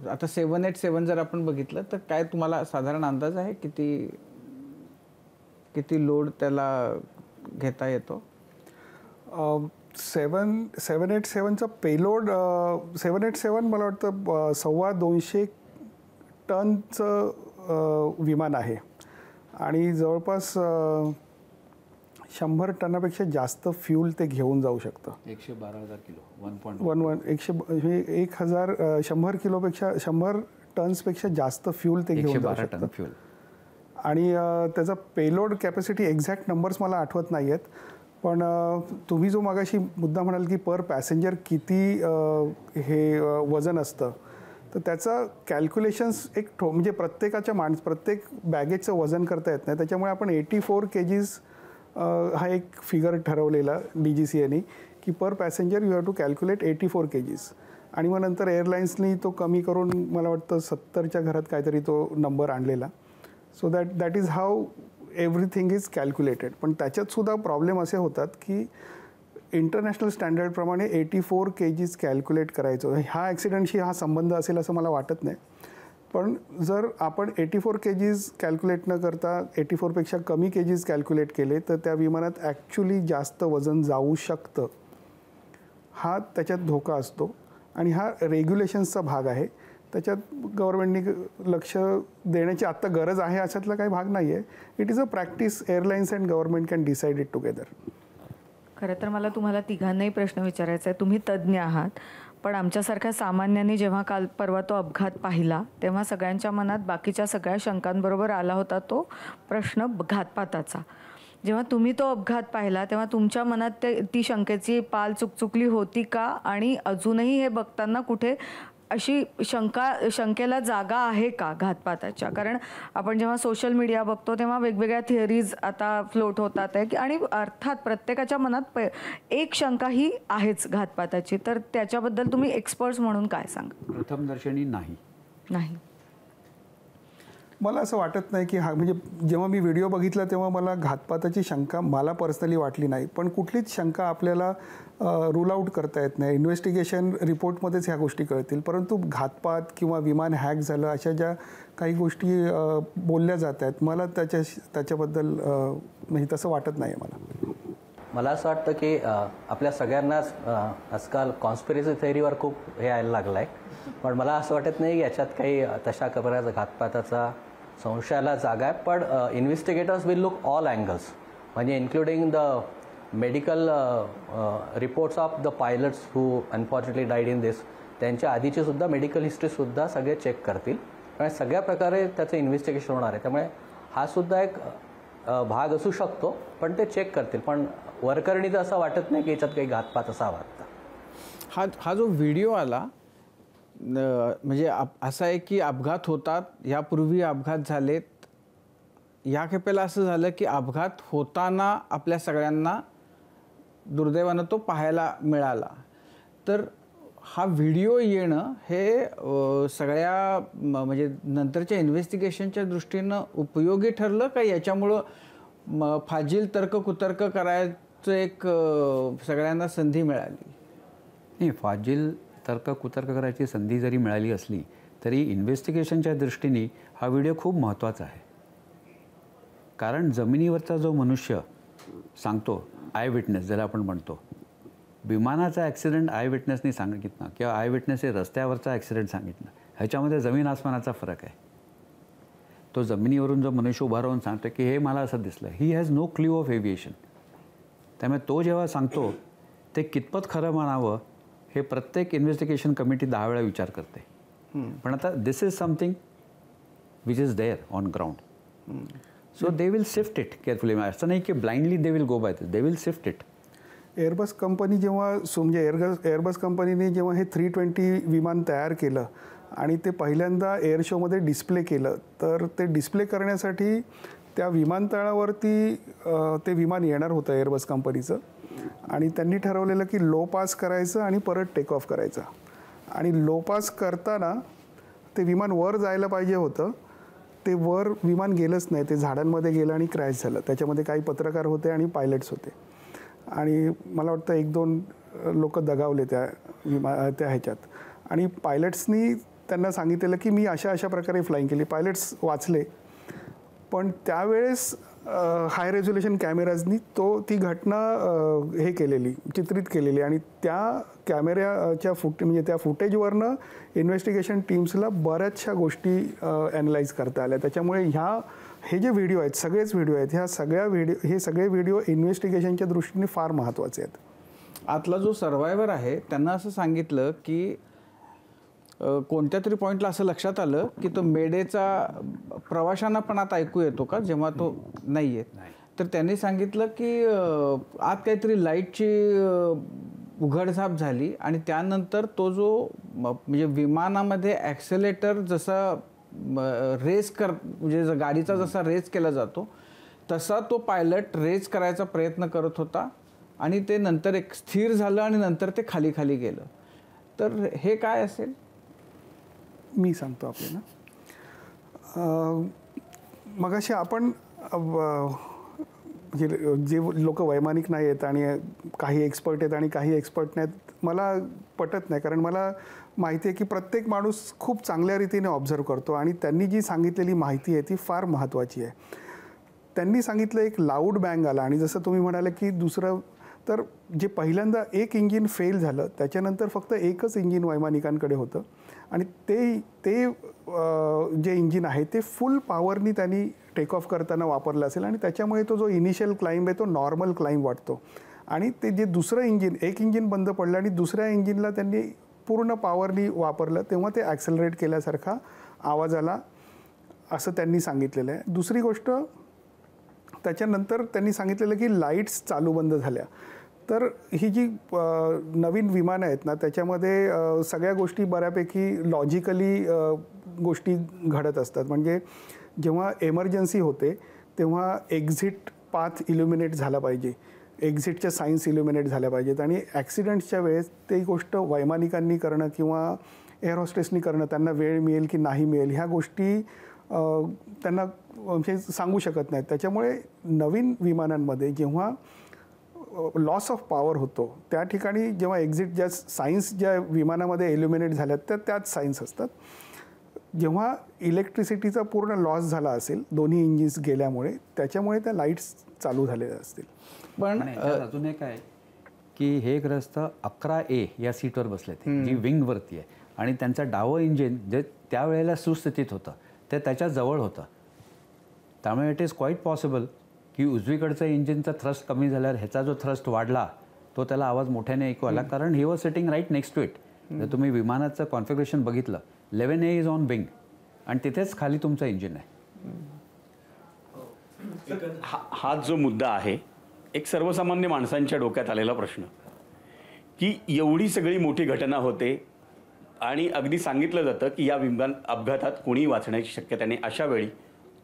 आता 787 जर आपण बघितलं तर काय तुम्हाला साधारण अंदाज आहे किती लोड त्याला घेता येतो? 787चा पेलोड 787 मला वाटतं 250 टनचं विमान आहे आणि जवळपास 100 टनापेक्षा जास्त फ्यूल ते घेऊन जाऊ शकतं. 112,000 किलो, 100 किलोपेक्षा 100 टन्सपेक्षा जास्त फ्यूल ते घेऊन जाऊ शकतं. फ्यूल. आणि त्याचा पेलोड कॅपॅसिटी एक्झॅक्ट नंबर्स मला आठवत नाही आहेत, पण तुम्ही जो मागाशी मुद्दा म्हणाल की पर पॅसेंजर किती हे वजन असतं, तर त्याचं कॅल्क्युलेशन्स म्हणजे प्रत्येक बॅगेजचं वजन करता येत नाही. त्याच्यामुळे आपण 84 kgs हा एक फिगर ठरवलेला DGCAने की per passenger you have to calculate 84 kgs. आणि मग नंतर एअरलाईन्सनी तो कमी करून मला वाटतं 70च्या घरात काहीतरी तो नंबर आणलेला. So that is how everything is calculated. पण त्याच्यातसुद्धा प्रॉब्लेम असे होतात की इंटरनॅशनल स्टँडर्डप्रमाणे 84 kgs कॅल्क्युलेट करायचं. ह्या ॲक्सिडेंटशी हा संबंध असेल असं मला वाटत नाही, पण जर आपण 84 kgs कॅल्क्युलेट न करता 84पेक्षा कमी kgs कॅल्क्युलेट केले तर त्या विमानात ॲक्च्युली जास्त वजन जाऊ शकतं. हा त्याच्यात धोका असतो आणि हा रेग्युलेशन्सचा भाग आहे. त्याच्यात गव्हर्नमेंटनी लक्ष देण्याची आत्ता गरज आहे अशातला काही भाग नाही आहे. It is a practice airlines and government can decide it together. खरं तर मला तुम्हाला तिघांनाही प्रश्न विचारायचा आहे. तुम्ही तज्ज्ञ आहात, पण आमच्यासारख्या सामान्यांनी जेव्हा काल परवा तो अपघात पाहिला तेव्हा सगळ्यांच्या मनात बाकीच्या सगळ्या शंकांबरोबर आला होता तो प्रश्न घातपाताचा. जेव्हा तुम्ही तो अपघात पाहिला तेव्हा तुमच्या मनात ती शंकेची पाल चुकचुकली होती का? आणि अजूनही हे बघताना कुठे अशी शंकेला जागा आहे का घातपाताच्या? कारण आपण जेव्हा सोशल मीडिया बघतो तेव्हा वेगवेगळ्या थिअरीज आता फ्लोट होतात आहे आणि अर्थात प्रत्येकाच्या मनात एक शंका ही आहेच घातपाताची. तर त्याच्याबद्दल तुम्ही एक्सपर्ट्स म्हणून काय सांगा? प्रथमदर्शनी नाही. मला असं वाटत नाही की हा म्हणजे जेव्हा मी व्हिडिओ बघितला तेव्हा मला घातपाताची शंका मला पर्सनली वाटली नाही. पण कुठलीच शंका आपल्याला रूल आउट करता येत नाही. इन्व्हेस्टिगेशन रिपोर्टमध्येच ह्या गोष्टी कळतील. परंतु घातपात किंवा विमान हॅक झालं अशा ज्या काही गोष्टी बोलल्या जात आहेत, मला त्याच्याबद्दल म्हणजे तसं वाटत नाही मला असं वाटतं की आपल्या सगळ्यांनाच आजकाल कॉन्स्पिरसी थेअरीवर खूप हे यायला लागलं आहे. पण मला असं वाटत नाही की याच्यात काही तशा प्रकारचा घातपाताचा संशयाला जागा आहे. पण इन्व्हेस्टिगेटर्स विल लुक ऑल अँगल्स, म्हणजे including the medical reports of the pilots who unfortunately died in this, त्यांच्या आधीची सुद्धा मेडिकल हिस्ट्रीसुद्धा सगळे चेक करतील. आणि सगळ्या प्रकारे त्याचं इन्व्हेस्टिगेशन होणार आहे. त्यामुळे हा सुद्धा एक भाग असू शकतो, पण ते चेक करतील. पण वरकरणी तर असं वाटत नाही की याच्यात काही घातपात असा वाटतं. हा जो व्हिडिओ आला म्हणजे असा आहे की अपघात होतात, यापूर्वी अपघात झालेत. या खेपेला असं झालं की अपघात होताना आपल्या सगळ्यांना दुर्दैवानं तो पाहायला मिळाला. तर हा व्हिडिओ येणं हे सगळ्या म्हणजे नंतरच्या इन्व्हेस्टिगेशनच्या दृष्टीनं उपयोगी ठरलं का? याच्यामुळं फाजील तर्ककुतर्क करायचं एक सगळ्यांना संधी मिळाली? नाही, फाजील तर्ककुतर्क करायची संधी जरी मिळाली असली तरी इन्व्हेस्टिगेशनच्या दृष्टीने हा व्हिडिओ खूप महत्त्वाचा आहे. कारण जमिनीवरचा जो मनुष्य सांगतो, आय विटनेस ज्याला आपण म्हणतो, विमानाचा ॲक्सिडेंट आय विटनेसनी सांगितलं किंवा आय विटनेसने रस्त्यावरचा ॲक्सिडेंट सांगितलं, ह्याच्यामध्ये जमीन आसमानाचा फरक आहे. तो जमिनीवरून जो मनुष्य उभा राहून सांगतो की हे मला असं दिसलं, he has no clue of aviation. त्यामुळे तो जेव्हा सांगतो ते कितपत खरं म्हणावं हे प्रत्येक इन्व्हेस्टिगेशन कमिटी 10 वेळा विचार करते. पण आता this is something which is there on ground. So they will sift it carefully. असं नाही की blindly they will go by this, they will sift it. Airbus company जेव्हा म्हणजे एअरबस कंपनीने जेव्हा हे 320 विमान तयार केलं आणि ते पहिल्यांदा एअर शोमध्ये डिस्प्ले केलं, तर ते डिस्प्ले करण्यासाठी त्या विमानतळावरती ते विमान येणार होतं एअरबस कंपनीचं, आणि त्यांनी ठरवलेलं की लो पास करायचं आणि परत टेक ऑफ करायचं. आणि लो पास करताना ते विमान वर जायला पाहिजे होतं, ते वर विमान गेलंच नाही, ते झाडांमध्ये गेलं आणि क्रॅश झालं. त्याच्यामध्ये काही पत्रकार होते आणि पायलट्स होते, आणि मला वाटतं 1-2 लोक दगावले त्या ह्याच्यात. आणि पायलट्सनी त्यांना सांगितलेलं की मी अशा प्रकारे फ्लाईंग केली. पायलट्स वाचले, पण त्यावेळेस हाय रेझोल्युशन कॅमेराजनी ती घटना चित्रित केलेली, आणि त्या कॅमेऱ्याच्या म्हणजे त्या फुटेजवरनं इन्व्हेस्टिगेशन टीम्सला बऱ्याचशा गोष्टी ॲनलाईज करता आल्या. त्याच्यामुळे हे जे व्हिडिओ आहेत, सगळेच व्हिडिओ आहेत, हे सगळे व्हिडिओ इन्व्हेस्टिगेशनच्या दृष्टीने फार महत्त्वाचे आहेत. आतला जो सर्वायव्हर आहे त्यांना असं सांगितलं की कोणत्या तरी पॉईंटला असं लक्षात आलं की तो मेडेचा प्रवाशांना पण आता ऐकू येतो का जेव्हा तो नाही येत. तर त्यांनी सांगितलं की आत काहीतरी लाईटची उघडझाप झाली, आणि त्यानंतर तो जो म्हणजे विमानामध्ये ॲक्सेलेटर जसा म्हणजे गाडीचा जसा रेस केला जातो तसा तो पायलट रेस करायचा प्रयत्न करत होता, आणि ते नंतर एक स्थिर झालं आणि नंतर ते खाली खाली गेलं. तर हे काय असेल मी सांगतो आपल्याला. मगाशी आपण जे लोक वैमानिक नाही आहेत आणि काही एक्सपर्ट आहेत आणि काही एक्सपर्ट नाहीत, मला पटत नाही. कारण मला माहिती आहे की प्रत्येक माणूस खूप चांगल्या रीतीने ऑब्झर्व करतो, आणि त्यांनी जी सांगितलेली माहिती आहे ती फार महत्त्वाची आहे. त्यांनी सांगितलं एक लाऊड बँग आला, आणि जसं तुम्ही म्हणाले की दुसरं, तर जे पहिल्यांदा एक इंजिन फेल झालं त्याच्यानंतर फक्त एकच इंजिन वैमानिकांकडे होतं, आणि ते जे इंजिन आहे ते फुल पॉवरनी त्यांनी टेक ऑफ करताना वापरलं असेल, आणि त्याच्यामुळे तो जो इनिशियल क्लाइंब आहे तो नॉर्मल क्लाइंब वाटतो. आणि ते जे दुसरं इंजिन, एक इंजिन बंद पडलं आणि दुसऱ्या इंजिनला त्यांनी पूर्ण पॉवरनी वापरलं, तेव्हा ते ॲक्सेलरेट केल्यासारखा आवाज आला असं त्यांनी सांगितलेलं आहे. दुसरी गोष्ट, त्याच्यानंतर त्यांनी सांगितलेलं की लाईट्स चालू बंद झाल्या. तर ही जी नवीन विमानं आहेत ना, त्याच्यामध्ये सगळ्या गोष्टी बऱ्यापैकी लॉजिकली गोष्टी घडत असतात. म्हणजे जेव्हा एमर्जन्सी होते तेव्हा एक्झिट पाथ इल्युमिनेट झाला पाहिजे, एक्झिटच्या सायन्स इल्युमिनेट झाल्या पाहिजेत, आणि ॲक्सिडेंट्सच्या वेळेस ती गोष्ट वैमानिकांनी करणं किंवा एअर होस्टेसनी करणं, त्यांना वेळ मिळेल की नाही मिळेल ह्या गोष्टी त्यांना म्हणजे सांगू शकत नाहीत. त्याच्यामुळे नवीन विमानांमध्ये जेव्हा लॉस ऑफ पॉवर होतो त्या ठिकाणी जेव्हा एक्झिट ज्या सायन्स ज्या विमानामध्ये इल्युमिनेट झाल्यात त्याच सायन्स असतात. जेव्हा इलेक्ट्रिसिटीचा पूर्ण लॉस झाला असेल दोन्ही इंजिन्स गेल्यामुळे, त्याच्यामुळे त्या लाईट्स चालू झालेल्या असतील. पण अजून एक आहे की हे ग्रस्त 11A या सीटवर बसले ते, जी विंगवरती आहे, आणि त्यांचं डावं इंजिन जे त्यावेळेला सुस्थितीत होतं ते त्याच्या जवळ होतं. त्यामुळे इट इज क्वाईट पॉसिबल की उजवीकडचं इंजिनचा थ्रस्ट कमी झाल्यावर ह्याचा जो थ्रस्ट वाढला तो त्याला आवाज मोठ्याने ऐकू आला, कारण he was sitting right next to it. जर तुम्ही विमानाचं कॉन्फिगरेशन बघितलं, 11A इज ऑन विंग, आणि तिथेच खाली तुमचं इंजिन आहे. हा जो मुद्दा आहे, एक सर्वसामान्य माणसांच्या डोक्यात आलेला प्रश्न की एवढी सगळी मोठी घटना होते आणि अगदी सांगितलं जातं की या विमान अपघातात कोणीही वाचण्याची शक्यता नाही. अशा वेळी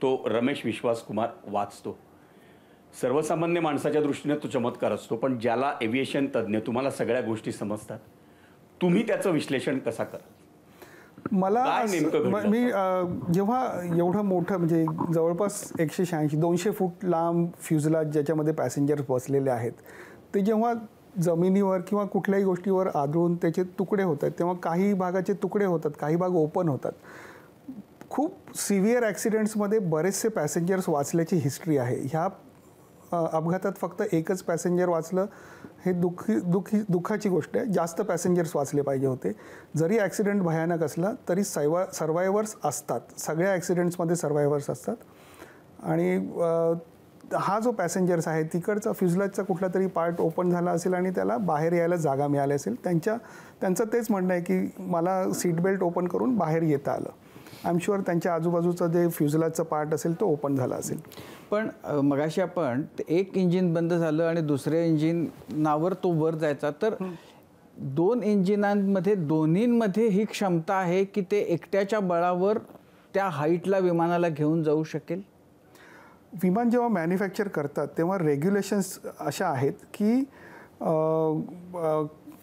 तो रमेश विश्वास कुमार वाचतो. सर्वसामान्य माणसाच्या दृष्टीने तो चमत्कार असतो, पण ज्याला एव्हिएशन तज्ज्ञ, तुम्हाला सगळ्या गोष्टी समजतात, तुम्ही त्याचं विश्लेषण कसा कराल? मला मी जेव्हा एवढं मोठं म्हणजे जवळपास 180-200 फूट लांब फ्युजलाज ज्याच्यामध्ये पॅसेंजर्स बसलेले आहेत, ते जेव्हा जमिनीवर किंवा कुठल्याही गोष्टीवर आदळून त्याचे तुकडे होतात, तेव्हा काही भागाचे तुकडे होतात, काही भाग ओपन होतात. खूप सिव्हिअर ॲक्सिडेंट्समध्ये बरेचसे पॅसेंजर्स वाचल्याची हिस्ट्री आहे. ह्या अपघातात फक्त एकच पॅसेंजर वाचलं, हे दुःखाची गोष्ट आहे. जास्त पॅसेंजर्स वाचले पाहिजे होते. जरी ॲक्सिडेंट भयानक असला तरी सर्वायवर्स असतात, सगळ्या ॲक्सिडेंट्समध्ये सर्वायवर्स असतात. आणि हा जो पॅसेंजर्स आहे तिकडचा फ्युजलाजचा कुठला तरी पार्ट ओपन झाला असेल आणि त्याला बाहेर यायला जागा मिळाली असेल. त्यांचं तेच म्हणणं आहे की मला सीट बेल्ट ओपन करून बाहेर येता आलं. आय एम शुअर त्यांच्या आजूबाजूचा जे फ्युजलाजचा पार्ट असेल तो ओपन झाला असेल. पण मगाशी आपण एक इंजिन बंद झालं आणि दुसऱ्या इंजिनावर तो वर जायचा, तर 2 इंजिनांमध्ये दोन्हींमध्ये ही क्षमता आहे की ते एकट्याच्या बळावर त्या हाईटला विमानाला घेऊन जाऊ शकेल? विमान जेव्हा मॅन्युफॅक्चर करतात तेव्हा रेग्युलेशन्स अशा आहेत की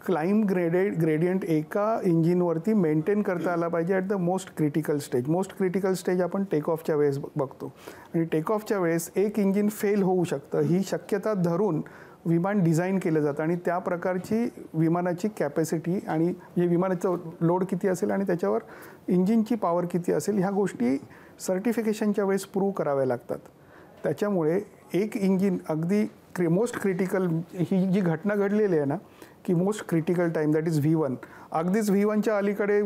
क्लाइंब ग्रेडियंट एका इंजिनवरती मेंटेन करता आला पाहिजे at the most critical stage. Most critical stage आपण टेक ऑफच्या वेळेस बघतो आणि टेक ऑफच्या वेळेस एक इंजिन फेल होऊ शकतं ही शक्यता धरून विमान डिझाईन केलं जातं आणि त्या प्रकारची विमानाची कॅपॅसिटी आणि जे विमानाचं लोड किती असेल आणि त्याच्यावर इंजिनची पॉवर किती असेल ह्या गोष्टी सर्टिफिकेशनच्या वेळेस प्रूव्ह कराव्या लागतात. त्याच्यामुळे एक इंजिन अगदी मोस्ट क्रिटिकल ही जी घटना घडलेली आहे ना की most critical time that is V1, अगदीच V1च्या अलीकडे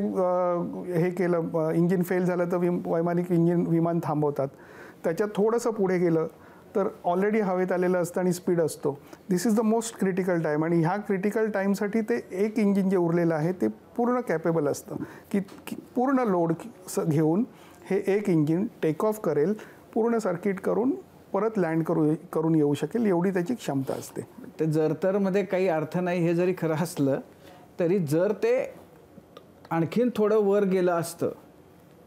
हे केलं, इंजिन फेल झालं तर वैमानिक विमान थांबवतात. त्याच्यात थोडंसं पुढे गेलं तर ऑलरेडी हवेत आलेलं असतं आणि स्पीड असतो. This is the most critical time आणि ह्या क्रिटिकल टाईमसाठी ते एक इंजिन जे उरलेलं आहे ते पूर्ण कॅपेबल असतं की पूर्ण लोड घेऊन हे एक इंजिन टेक ऑफ करेल, पूर्ण सर्किट करून परत लँड करून येऊ शकेल, एवढी त्याची क्षमता असते. ते जर तरमध्ये काही अर्थ नाही हे जरी खरं असलं तरी जर ते आणखीन थोडं वर गेलं असतं,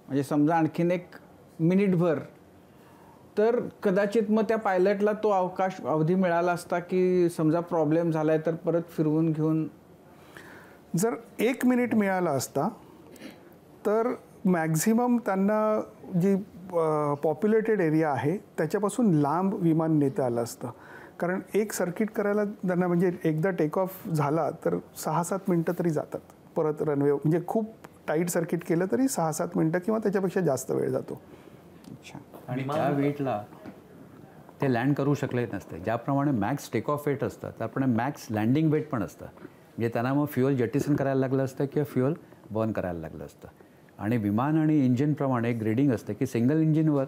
म्हणजे समजा आणखीन 1 मिनिटभर, तर कदाचित मग त्या पायलटला तो अवधी मिळाला असता की समजा प्रॉब्लेम झाला आहे तर परत फिरवून घेऊन. जर 1 मिनिट मिळाला असता तर मॅक्झिमम त्यांना जी पॉप्युलेटेड एरिया आहे त्याच्यापासून लांब विमान नेता आलं असतं. कारण एक सर्किट करायला त्यांना म्हणजे एकदा टेक ऑफ झाला तर 6-7 मिनटं तरी जातात परत रनवे, म्हणजे खूप टाईट सर्किट केलं तरी 6-7 मिनटं किंवा त्याच्यापेक्षा जास्त वेळ जातो. अच्छा. आणि त्या वेटला ते लँड करू शकले नसते. ज्याप्रमाणे मॅक्स टेक ऑफ वेट असतं त्याप्रमाणे मॅक्स लँडिंग वेट पण असतं. म्हणजे त्यांना मग फ्युअल जेटिसन करायला लागलं असतं किंवा फ्युअल बर्न करायला लागलं असतं. आणि विमान आणि इंजिनप्रमाणे ग्रेडिंग असतं की सिंगल इंजिनवर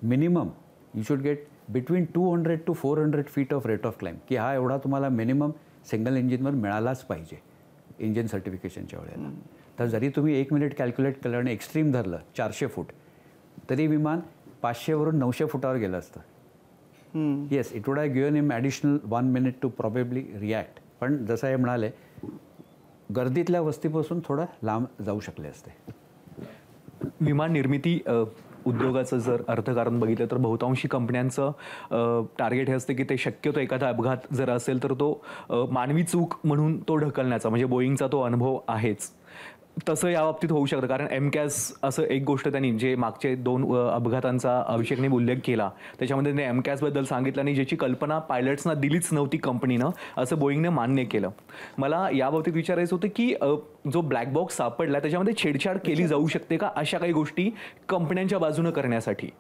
minimum you should get between 200 to 400 feet of rate of climb, की हा एवढा तुम्हाला मिनिमम सिंगल इंजिनवर मिळालाच पाहिजे इंजिन सर्टिफिकेशनच्या वेळेला. तर जरी तुम्ही 1 मिनिट कॅल्क्युलेट केलं आणि एक्स्ट्रीम धरलं 400 फूट, तरी विमान 500 वरून 900 फुटावर गेलं असतं. Yes, it would have given him additional 1 minute to probably react. पण जसं हे म्हणाले, गर्दीतल्या वस्तीपासून थोडं लांब जाऊ शकले असते. विमान निर्मिती उद्योगाचं जर अर्थकारण बघितलं तर बहुतांशी कंपन्यांचं टार्गेट हे असते की ते शक्यतो एखादा अपघात जर असेल तर तो मानवी चूक म्हणून तो ढकलण्याचा, म्हणजे बोईंगचा तो अनुभव आहेच. तसं या बाबतीत होऊ शकतं. कारण MCAS असं एक गोष्ट त्यांनी जे मागचे 2 अपघातांचा अभिषेकने उल्लेख केला त्याच्यामध्ये त्यांनी MCASबद्दल सांगितलं आणि ज्याची कल्पना पायलट्सना दिलीच नव्हती कंपनीनं, असं बोईंगने मान्य केलं. मला या बाबतीत विचारायचं होतं की जो ब्लॅक बॉक्स सापडला त्याच्यामध्ये छेडछाड केली जाऊ शकते का अशा काही गोष्टी कंपन्यांच्या बाजूनं करण्यासाठी?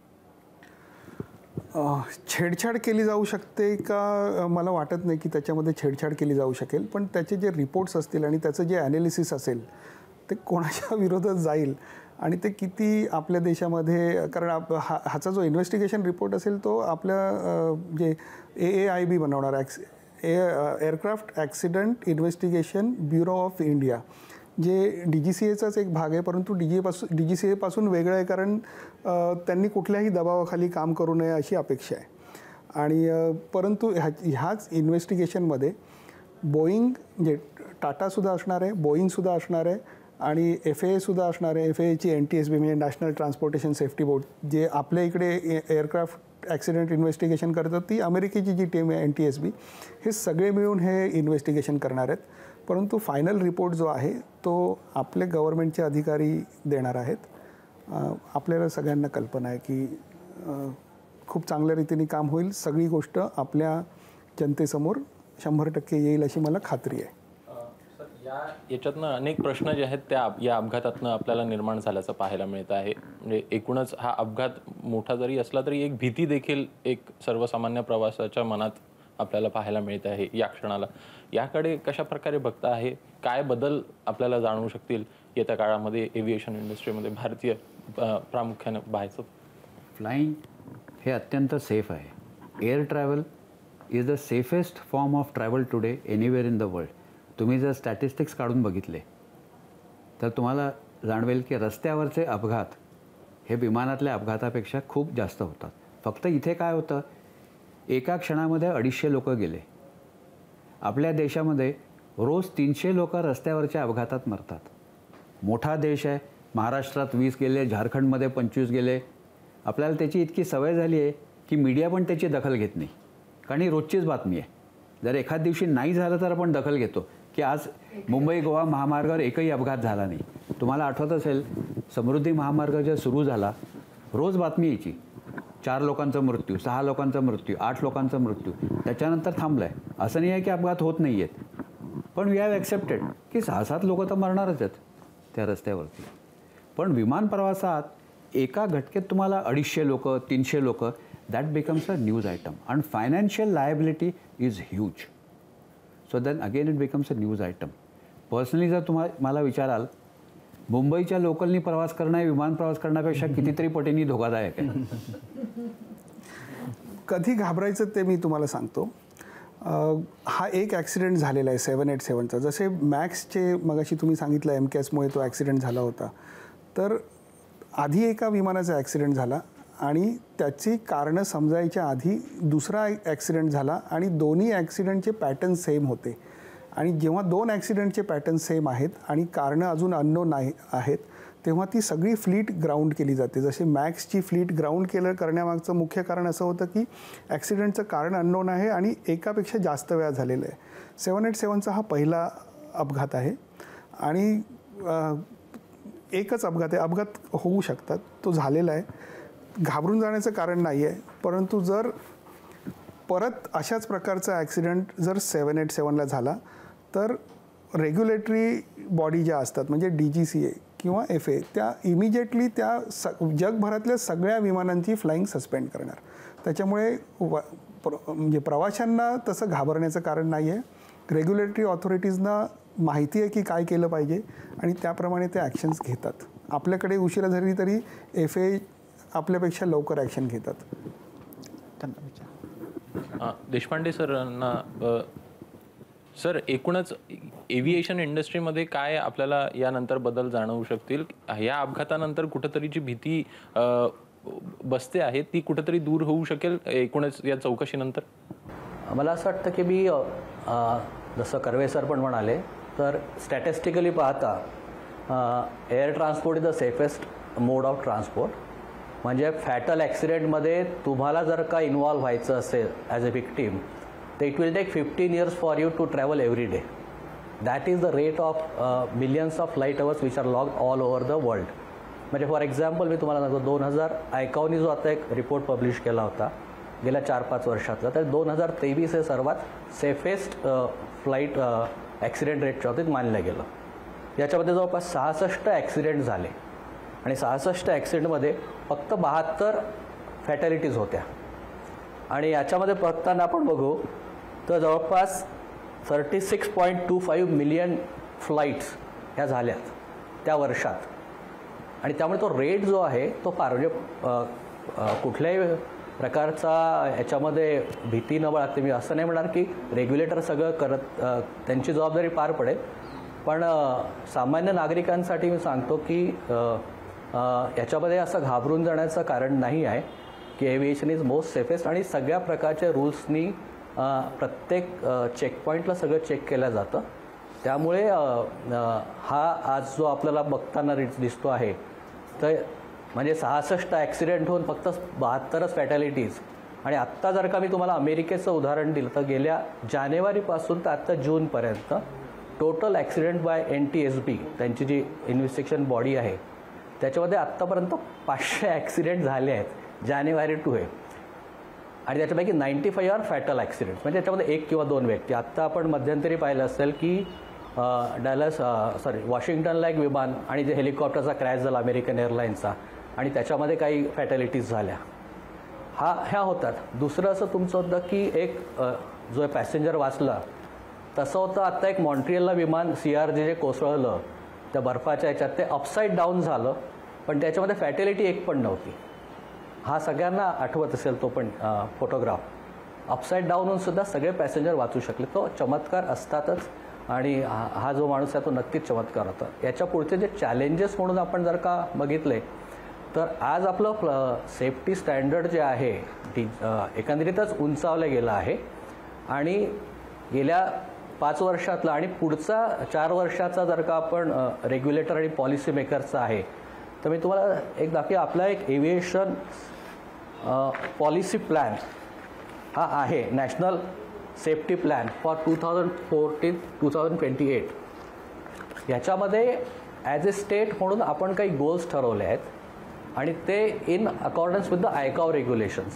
छेडछाड केली जाऊ शकते का मला वाटत नाही की त्याच्यामध्ये छेडछाड केली जाऊ शकेल. पण त्याचे जे रिपोर्ट्स असतील आणि त्याचं जे ॲनालिसिस असेल ते कोणाच्या विरोधात जाईल आणि ते किती आपल्या देशामध्ये, कारण ह्याचा जो इन्व्हेस्टिगेशन रिपोर्ट असेल तो आपल्या जे AAIB बनवणार aircraft accident investigation bureau of India, जे DGCAचाच एक भाग आहे परंतु DGCA पासून वेगळं आहे, कारण त्यांनी कुठल्याही दबावाखाली काम करू नये अशी अपेक्षा आहे. आणि परंतु ह्याच इन्व्हेस्टिगेशनमध्ये बोईंग म्हणजे टाटासुद्धा असणार आहे, बोईंगसुद्धा असणार आहे आणि FAAसुद्धा असणार आहे. FAAची NTSB म्हणजे नॅशनल ट्रान्सपोर्टेशन सेफ्टी बोर्ड, जे आपल्या इकडे एअरक्राफ्ट ॲक्सिडेंट इन्व्हेस्टिगेशन करतात ती अमेरिकेची जी टीम आहे NTSB, हे सगळे मिळून हे इन्व्हेस्टिगेशन करणार आहेत. परंतु फायनल रिपोर्ट जो आहे तो आपले गव्हर्नमेंटचे अधिकारी देणार आहेत. आपल्याला सगळ्यांना कल्पना आहे की खूप चांगल्या रीतीने काम होईल. सगळी गोष्ट आपल्या जनतेसमोर 100% येईल अशी मला खात्री आहे. याच्यातनं अनेक प्रश्न जे आहेत त्या या अपघातातनं आपल्याला निर्माण झाल्याचं पाहायला मिळत आहे. म्हणजे एकूणच हा अपघात मोठा जरी असला तरी एक भीती देखील एक सर्वसामान्य प्रवासाच्या मनात आपल्याला पाहायला मिळत आहे या क्षणाला. याकडे कशा प्रकारे बघता आहे, काय बदल आपल्याला जाणवू शकतील येत्या काळामध्ये एव्हिएशन इंडस्ट्रीमध्ये भारतीय प्रामुख्याने बाहेरचं? फ्लाईंग हे अत्यंत सेफ आहे. Air travel is the safest form of travel today anywhere in the world. तुम्ही जर स्टॅटिस्टिक्स काढून बघितले तर तुम्हाला जाणवेल की रस्त्यावरचे अपघात हे विमानातल्या अपघातापेक्षा खूप जास्त होतात. फक्त इथे काय होतं, एका क्षणामध्ये 250 लोक गेले. आपल्या देशामध्ये रोज 300 लोक रस्त्यावरच्या अपघातात मरतात. मोठा देश आहे. महाराष्ट्रात 20 गेले, झारखंडमध्ये 25 गेले. आपल्याला त्याची इतकी सवय झाली आहे की मीडिया पण त्याची दखल घेत नाही, कारण ही रोजचीच बातमी आहे. जर एखाद दिवशी नाही झालं तर आपण दखल घेतो की आज मुंबई गोवा महामार्गावर एकही अपघात झाला नाही. तुम्हाला आठवत असेल, समृद्धी महामार्ग जे सुरू झाला, रोज बातमी यायची 4 लोकांचा मृत्यू, 6 लोकांचा मृत्यू, 8 लोकांचा मृत्यू. त्याच्यानंतर थांबलं आहे. असं नाही आहे की अपघात होत नाही आहेत, पण वी हॅव ॲक्सेप्टेड की 6-7 लोक तर मरणारच आहेत त्या रस्त्यावरती. पण विमान प्रवासात एका घटकेत तुम्हाला 250 लोक, 300 लोक, that becomes a news item. And financial liability is huge. So then again it becomes a news item. Personally जर मला विचाराल, मुंबईच्या लोकलनी प्रवास करणं विमान प्रवास करण्यापेक्षा कितीतरी पटींनी धोकादायक आहे. कधी घाबरायचं ते मी तुम्हाला सांगतो. हा एक ॲक्सिडेंट झालेला आहे 787चा. जसे मॅक्सचे मगाशी तुम्ही सांगितलं MCASमुळे तो ॲक्सिडेंट झाला होता, तर आधी एका विमानाचा ॲक्सिडेंट झाला आणि त्याची कारणं समजायच्या आधी दुसरा ॲक्सिडेंट झाला आणि दोन्ही ॲक्सिडेंटचे पॅटर्न सेम होते. आणि जेव्हा 2 ॲक्सिडेंटचे पॅटर्न सेम आहेत आणि कारणं अजून अननोन आहेत, तेव्हा ती सगळी फ्लीट ग्राउंड केली जाते. जसे मॅक्सची फ्लीट ग्राउंड करण्यामागचं मुख्य कारण असं होतं की ॲक्सिडेंटचं कारण अननोन आहे आणि एकापेक्षा जास्त वेळा झालेलं आहे. 787चा हा पहिला अपघात आहे आणि एकच अपघात आहे. अपघात होऊ शकतात, तो झालेला आहे. घाबरून जाण्याचं कारण नाही आहे. परंतु जर परत अशाच प्रकारचा ॲक्सिडेंट जर 787ला झाला तर रेग्युलेटरी बॉडी ज्या असतात, म्हणजे DGCA किंवा FAA, त्या इमिजिएटली त्या जगभरातल्या सगळ्या विमानांची फ्लाईंग सस्पेंड करणार. त्याच्यामुळे म्हणजे प्रवाशांना तसं घाबरण्याचं कारण नाही आहे. रेग्युलेटरी ऑथॉरिटीजना माहिती आहे की काय केलं पाहिजे आणि त्याप्रमाणे ते ॲक्शन्स घेतात. आपल्याकडे उशिरा झाली तरी FAA आपल्यापेक्षा लवकर ॲक्शन घेतात. देशपांडे सरांना, सर एकूणच एव्हिएशन इंडस्ट्रीमध्ये काय आपल्याला यानंतर बदल जाणवू शकतील? या अपघातानंतर कुठंतरी जी भीती बसते आहे ती कुठंतरी दूर होऊ शकेल एकूणच या चौकशीनंतर? मला असं वाटतं की मी जसं कर्वे सर पण म्हणाले, तर स्टॅटिस्टिकली पाहता air transport is the safest mode of transport. म्हणजे फॅटल ॲक्सिडेंटमध्ये तुम्हाला जर का इन्व्हॉल्व व्हायचं असेल ॲज अ विक्टीम, तर it will take 15 years for you to travel every day. That is the rate of millions of flight hours which are log all over the world. म्हणजे for example मी तुम्हाला सांगतो, 2000 आयकॉनी जो आता एक report publish केला होता गेल्या 4-5 वर्षातला, तर 2023 हे सर्वात सेफेस्ट फ्लाईट ॲक्सिडेंट रेटच्या बाबतीत मानलं गेलं. याच्यामध्ये जवळपास 66 ॲक्सिडेंट झाले आणि 66 ॲक्सिडेंटमध्ये फक्त 72 फॅटॅलिटीज होत्या. आणि याच्यामध्ये बघताना आपण बघू तर जवळपास 36.25 मिलियन फ्लाईट्स ह्या झाल्यात त्या वर्षात. आणि त्यामुळे तो रेट जो आहे तो फार, म्हणजे कुठल्याही प्रकारचा याच्यामध्ये भीती न बाळगते. मी असं नाही म्हणणार की रेग्युलेटर सगळं करत त्यांची जबाबदारी पार पडेल, पण सामान्य नागरिकांसाठी मी सांगतो की याच्यामध्ये असं घाबरून जाण्याचं कारण नाही आहे की एव्हिएशन इज मोस्ट सेफेस्ट. आणि सगळ्या प्रकारच्या रूल्सनी प्रत्येक चेकपॉईंटला सगळं चेक केलं जातं. त्यामुळे हा आज जो आपल्याला बघताना दिसतो आहे, तर म्हणजे 66 ॲक्सिडेंट होऊन फक्त 72च फॅटॅलिटीज. आणि आत्ता जर का मी तुम्हाला अमेरिकेचं उदाहरण दिलं तर गेल्या जानेवारीपासून तर आत्ता जूनपर्यंत टोटल ॲक्सिडेंट बाय NTSB, त्यांची जी इन्व्हेस्टिगेशन बॉडी आहे, त्याच्यामध्ये आत्तापर्यंत 500 ॲक्सिडेंट झाले आहेत जानेवारी टू हे. आणि त्याच्यापैकी 95 आर फॅटल ॲक्सिडेंट्स, म्हणजे त्याच्यामध्ये 1 किंवा 2 व्यक्ती. आत्ता आपण मध्यंतरी पाहिलं असेल की वॉशिंग्टनला एक विमान आणि जे हेलिकॉप्टरचा क्रॅश झाला अमेरिकन एअरलाईन्सचा आणि त्याच्यामध्ये काही फॅटॅलिटीज झाल्या, ह्या होतात. दुसरं असं तुमचं होतं की एक जो पॅसेंजर वाचला तसं होतं. आत्ता एक मॉन्ट्रियलला विमान CRJ जे कोसळलं त्या बर्फाच्या ह्याच्यात, ते अपसाईड डाऊन झालं पण त्याच्यामध्ये फॅटॅलिटी एक पण नव्हती. हा सगळ्यांना आठवत असेल तो पण फोटोग्राफ. अपसाईड डाऊन होऊन सुद्धा सगळे पॅसेंजर वाचू शकले. तो चमत्कार असतातच आणि हा जो माणूस आहे तो नक्कीच चमत्कार होता. याच्या पुढचे जे चॅलेंजेस म्हणून आपण जर का बघितले तर आज आपलं सेफ्टी स्टँडर्ड जे आहे एकंदरीतच उंचावलं गेलं आहे आणि गेल्या 5 वर्षातला आणि पुढचा 4 वर्षाचा जर का आपण रेग्युलेटर आणि पॉलिसी मेकरचा आहे तर मी तुम्हाला एक दाखवे. आपला एक एव्हिएशन पॉलिसी प्लॅन हा आहे, नॅशनल सेफ्टी प्लॅन फॉर 2014-2028. याच्यामध्ये ॲज ए स्टेट म्हणून आपण काही गोल्स ठरवले आहेत आणि ते in accordance with the ICAO regulations.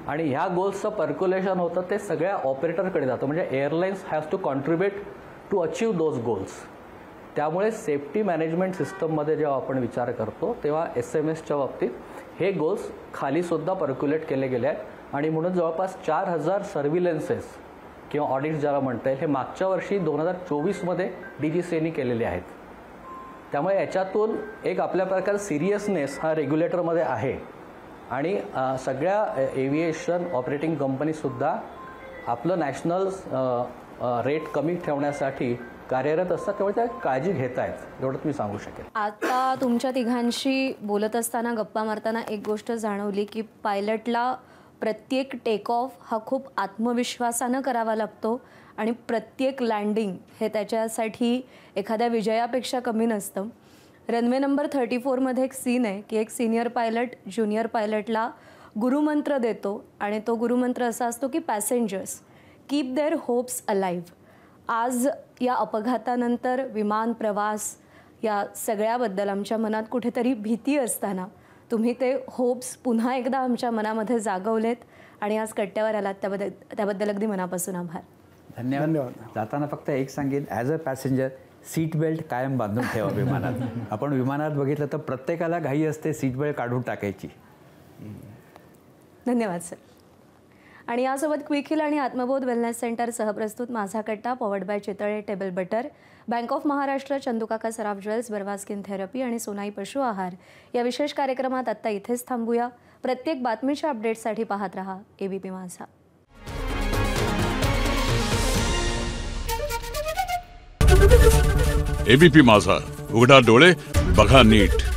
आणि ह्या गोल्सचं पर्क्युलेशन होतं ते सगळ्या ऑपरेटरकडे जातं, म्हणजे airlines has to contribute to achieve those goals. त्यामुळे सेफ्टी मॅनेजमेंट सिस्टममध्ये जेव्हा आपण विचार करतो तेव्हा SMS बाबतीत हे गोल्स खालीसुद्धा पर्क्युलेट केले गेले आहेत आणि म्हणून जवळपास 4000 सर्व्हिलन्सेस किंवा ऑडिट ज्याला म्हणता येईल हे मागच्या वर्षी 2024मध्ये DGCAने केलेले आहेत. त्यामुळे याच्यातून एक आपल्या प्रकार सिरियसनेस हा रेग्युलेटरमध्ये आहे आणि सगळ्या एव्हिएशन ऑपरेटिंग कंपनीसुद्धा आपलं नॅशनल रेट कमी ठेवण्यासाठी कार्यरत असतात, त्यामुळे त्या काळजी घेत आहेत, एवढं मी सांगू शकेल. आता तुमच्या तिघांशी बोलत असताना गप्पा मारताना एक गोष्ट जाणवली की पायलटला प्रत्येक टेक ऑफ हा खूप आत्मविश्वासानं करावा लागतो आणि प्रत्येक लँडिंग हे त्याच्यासाठी एखाद्या विजयापेक्षा कमी नसतं. रनवे नंबर 34मध्ये एक सीन आहे की एक सिनियर पायलट ज्युनियर पायलटला गुरुमंत्र देतो आणि तो गुरुमंत्र असा असतो की passengers keep their hopes alive. आज या अपघातानंतर विमान प्रवास या सगळ्याबद्दल आमच्या मनात कुठेतरी भीती असताना तुम्ही ते होप्स पुन्हा एकदा आमच्या मनामध्ये जागवलेत आणि आज कट्ट्यावर आलात त्याबद्दल अगदी मनापासून आभार. धन्यवाद. जाताना फक्त एक सांगेन, as a passenger seat belt कायम बांधून ठेवा विमानात. आपण विमानात बघितलं तर प्रत्येकाला घाई असते सीट बेल्ट काढून टाकायची. धन्यवाद सर. आणि यासोबत क्विक हिल आणि आत्मबोध वेलनेस सेंटर सहप्रस्तुत माझा कट्टा powered by Chitale table butter, bank of Maharashtra, चंदूकाका Saraf jewels, Barva skin therapy आणि सोनाई पशु आहार या विशेष कार्यक्रमात आत्ता इथेच थांबूया. प्रत्येक बातमीच्या अपडेट्ससाठी पाहत रहा ABP माझा. ABP माझा, उघडा डोळे बघा नीट.